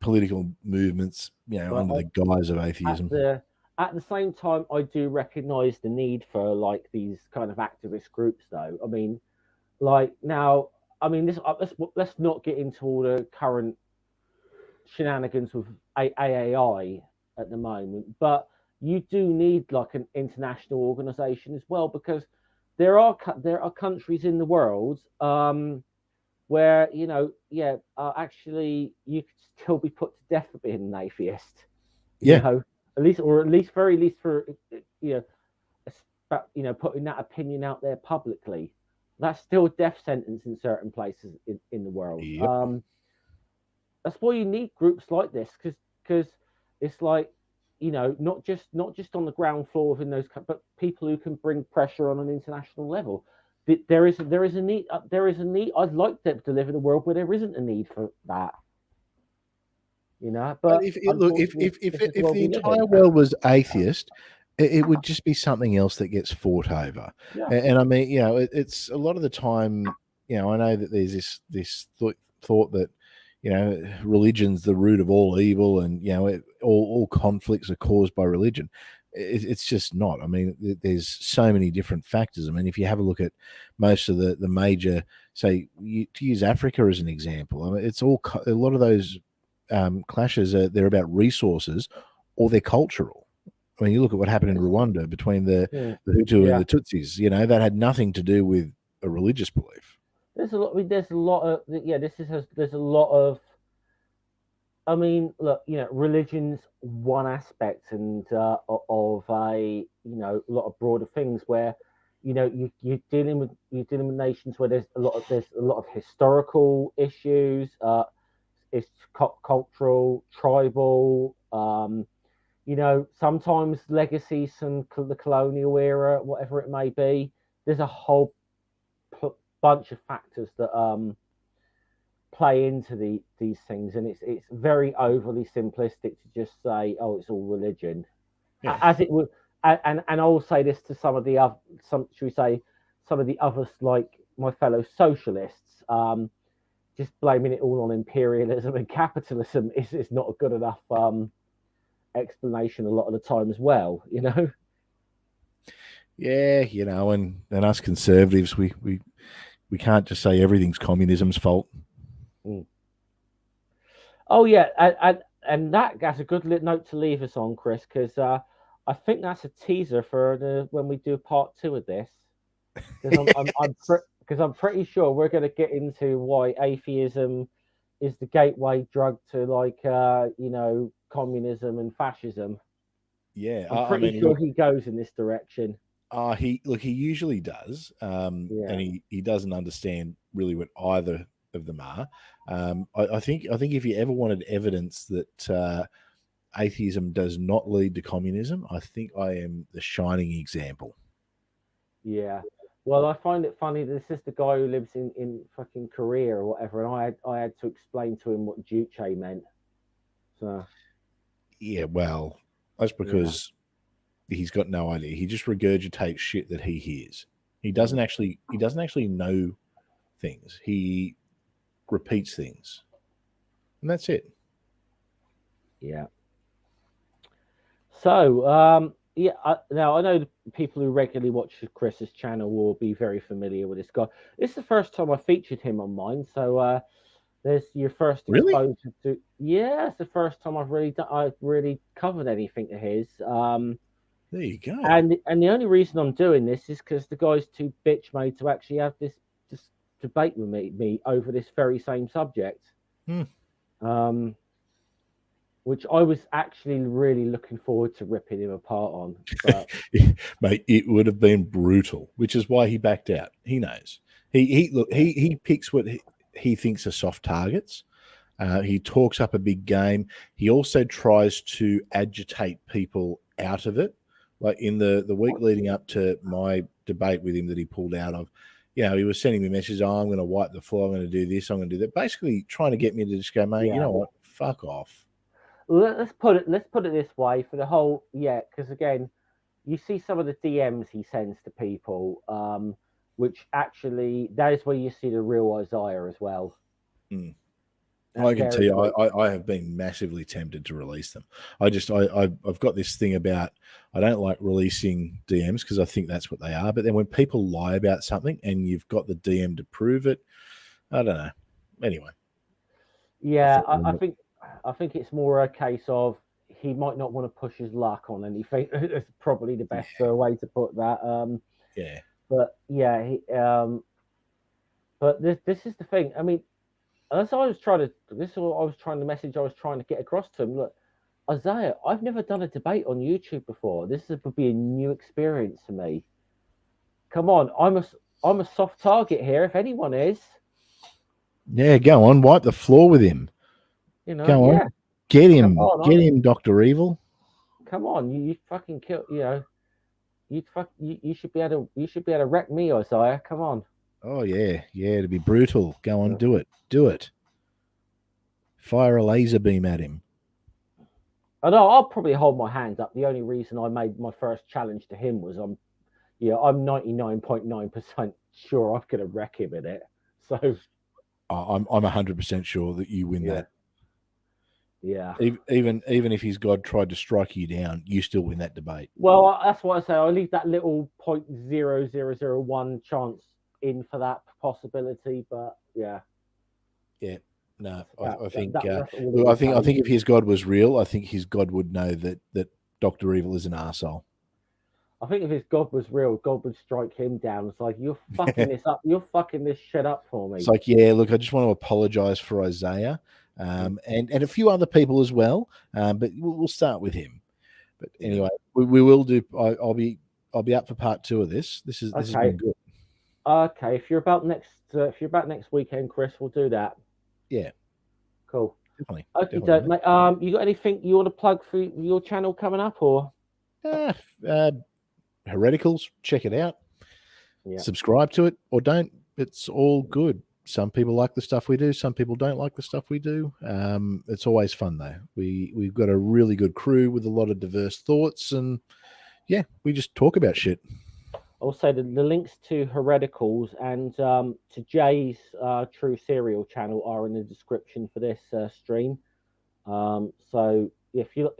political movements, you know, under the guise of atheism. At the same time, I do recognise the need for like these kind of activist groups, though. I mean, like now, I mean, let's not get into all the current shenanigans with AAI at the moment, but you do need like an international organisation as well, because there are countries in the world where actually you could still be put to death for being an atheist. You know, at least very least for putting that opinion out there publicly. That's still a death sentence in certain places in the world. Yep. That's why you need groups like this, because it's like, you know, not just on the ground floor within those, but people who can bring pressure on an international level. There is a need. I'd like to live in a world where there isn't a need for that. You know, but if the entire world was atheist, it would just be something else that gets fought over. Yeah. And I mean, you know, it's a lot of the time, you know, I know that there's this thought that, you know, religion's the root of all evil, and you know, all conflicts are caused by religion. It's just not. I mean, there's so many different factors. I mean, if you have a look at most of the major, say, to use Africa as an example, I mean, it's all a lot of those clashes they're about resources, or they're cultural. I mean, you look at what happened in Rwanda between the Hutu and the Tutsis. You know, that had nothing to do with a religious belief. There's a lot. I mean, there's a lot of there's a lot of. I mean, look, you know, religion's one aspect, and of a a lot of broader things where, you know, you're dealing with nations where there's a lot of historical issues. It's cultural, tribal. You know, sometimes legacies from the colonial era, whatever it may be. There's a whole bunch of factors that play into these things, and it's very overly simplistic to just say, oh, it's all religion, as it would. And I will say this to some of the others, like my fellow socialists, just blaming it all on imperialism and capitalism is not a good enough explanation a lot of the time as well, you know. Yeah, you know, and us conservatives, we can't just say everything's communism's fault. Oh yeah, and that's a good note to leave us on, Chris, because I think that's a teaser for when we do part 2 of this. Because I'm pretty sure we're going to get into why atheism is the gateway drug to, like, you know, communism and fascism. Yeah, I'm pretty sure he goes in this direction. He usually does, and he doesn't understand really what either of them are. I think if you ever wanted evidence that atheism does not lead to communism, I think I am the shining example. Yeah. Well, I find it funny. This is the guy who lives in fucking Korea or whatever, and I had to explain to him what Juche meant. So. Yeah, well, that's because he's got no idea. He just regurgitates shit that he hears. He doesn't actually know things. He repeats things, and that's it. Yeah. So, now I know the people who regularly watch Chris's channel will be very familiar with this guy. This is the first time I featured him on mine, so there's your first exposure to. Yeah, it's the first time I've really covered anything of his. There you go. And the only reason I'm doing this is because the guy's too bitch made to actually have this debate with me over this very same subject. which I was actually really looking forward to ripping him apart on. But mate, it would have been brutal, which is why he backed out. He knows. He picks what he thinks are soft targets. He talks up a big game. He also tries to agitate people out of it. Like in the week leading up to my debate with him that he pulled out of, he was sending me messages, I'm going to wipe the floor, I'm going to do this, I'm going to do that. Basically trying to get me to just go, mate, you know what? Fuck off. Let's put it this way for the whole, because again, you see some of the DMs he sends to people, which actually, that is where you see the real Isaiah as well. Mm. I can tell you, I have been massively tempted to release them. I've got this thing about, I don't like releasing DMs because I think that's what they are. But then when people lie about something and you've got the DM to prove it, I don't know. Anyway. Yeah, I think it's more a case of he might not want to push his luck on anything. It's probably the best way to put that. Yeah. But but this is the thing. I mean, as I was trying to message I was trying to get across to him. Look, Isaiah, I've never done a debate on YouTube before. This would be a new experience for me. Come on, I'm a soft target here, if anyone is. Yeah, go on, wipe the floor with him. Go on, get him, Dr. Evil. Come on, you fucking kill. You should be able to wreck me, Isaiah. Come on. Oh yeah, to be brutal. Go on, do it. Fire a laser beam at him. I know I'll probably hold my hand up. The only reason I made my first challenge to him was I'm 99.9% sure I'm going to wreck him in it. So I'm 100% sure that you win that. Yeah. Even if his God tried to strike you down, you still win that debate. Well, that's what I say. I leave that little 0.0001 chance in for that possibility, but yeah. No, I think if his God was real, I think his God would know that Dr. Evil is an arsehole. I think if his God was real, God would strike him down. It's like, you're fucking this up. You're fucking this shit up for me. It's like, look, I just want to apologize for Isaiah and a few other people as well, but we'll start with him. But anyway, we will do. I'll be up for part 2 of this. This has been good. Okay, if you're about next weekend, Chris, we'll do that. Yeah. Cool. Definitely. Okay, mate. You got anything you want to plug for your channel coming up, or? Hereticals, check it out. Yeah. Subscribe to it or don't. It's all good. Some people like the stuff we do. Some people don't like the stuff we do. It's always fun though. We've got a really good crew with a lot of diverse thoughts, and we just talk about shit. Also, the links to Hereticals and to Jay's True Serial channel are in the description for this stream. So if you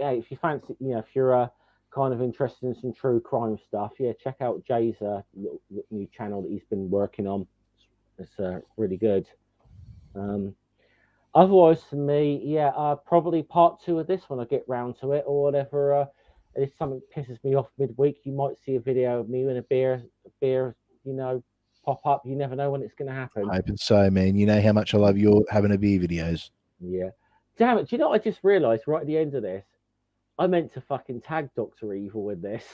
fancy, if you're kind of interested in some true crime stuff, check out Jay's new channel that he's been working on. It's really good. Otherwise, for me, probably part 2 of this when I get round to it, or whatever. If something pisses me off midweek, you might see a video of me with a beer, pop up. You never know when it's going to happen. I hope so, man. You know how much I love your having a beer videos. Yeah. Damn it. Do you know what I just realised right at the end of this? I meant to fucking tag Dr. Evil in this.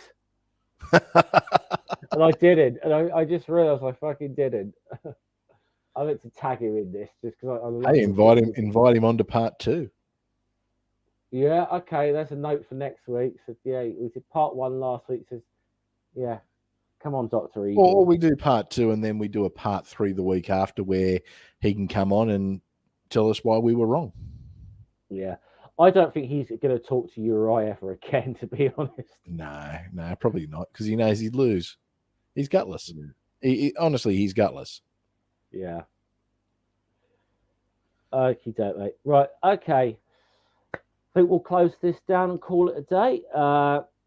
And I didn't. And I just realised I fucking didn't. I meant to tag him in this just because I love him. Invite him on to part 2. Yeah, okay, that's a note for next week. So we did part 1 last week. Says, come on, Dr. Evil. Or we do part 2 and then we do a part 3 the week after where he can come on and tell us why we were wrong. Yeah, I don't think he's going to talk to you or I ever again, to be honest. No, probably not, because he knows he'd lose. He's gutless. Honestly, he's gutless. Yeah. Okie doke, mate. Right, okay. I think we'll close this down and call it a day.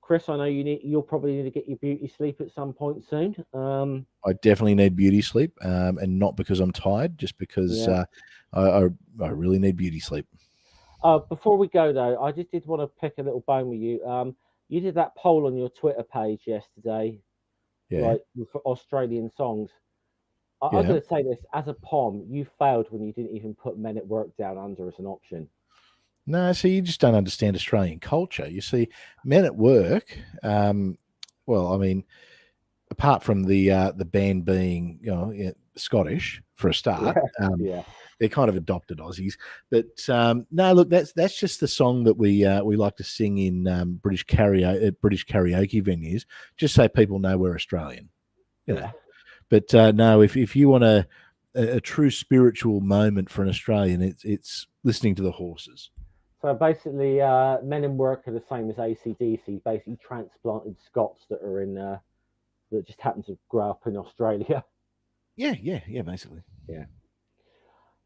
Chris, I know you'll probably need to get your beauty sleep at some point soon. I definitely need beauty sleep, and not because I'm tired, just because I really need beauty sleep. Before we go though, I just did want to pick a little bone with you. You did that poll on your Twitter page yesterday, like for Australian songs. I'm going to say this as a POM, you failed when you didn't even put Men at Work down under as an option. No, so you just don't understand Australian culture. You see, Men at Work. Well, I mean, apart from the band being Scottish for a start, Yeah. they're kind of adopted Aussies. But no, look, that's just the song that we like to sing in British karaoke venues, just so people know we're Australian. Yeah. But no, if you want a true spiritual moment for an Australian, it's listening to the Horses. So basically, Men in Work are the same as AC/DC, basically transplanted Scots that are in that just happen to grow up in Australia. Yeah, basically. Yeah.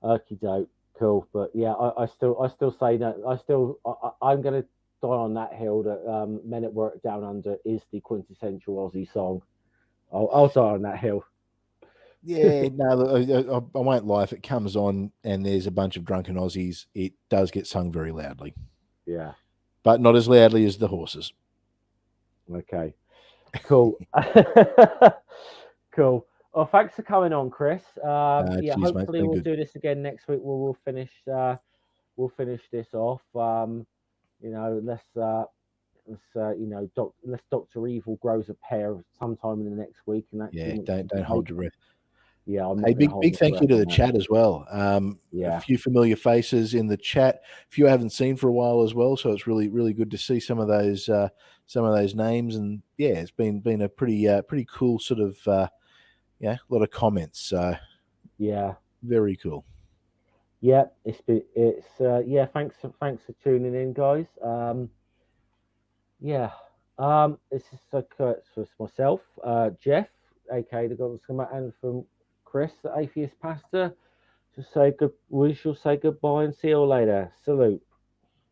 Okie doke, cool. But yeah, I still say that I'm gonna die on that hill that Men at Work Down Under is the quintessential Aussie song. I'll die on that hill. Yeah, no, I won't lie. If it comes on and there's a bunch of drunken Aussies, it does get sung very loudly. Yeah. But not as loudly as the Horses. Okay. Cool. Cool. Well, thanks for coming on, Chris. Yeah, cheers, hopefully mate. we'll do this again next week. We'll finish this off. Let's let's Dr. Evil grows a pair sometime in the next week, and that don't hold your breath. Yeah, I'm hey, big thank you to the chat as well. Yeah, a few familiar faces in the chat, a few I haven't seen for a while as well. So it's really, really good to see some of those names, and yeah, it's been a pretty cool sort of a lot of comments. So yeah, very cool. Yeah, it's Thanks for tuning in, guys. This is Kurt for myself, Jeff, aka the Godless Scummer, and from Chris, the Atheist Pastor. We shall say goodbye and see you all later. Salute.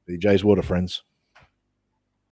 BJ's Water, friends.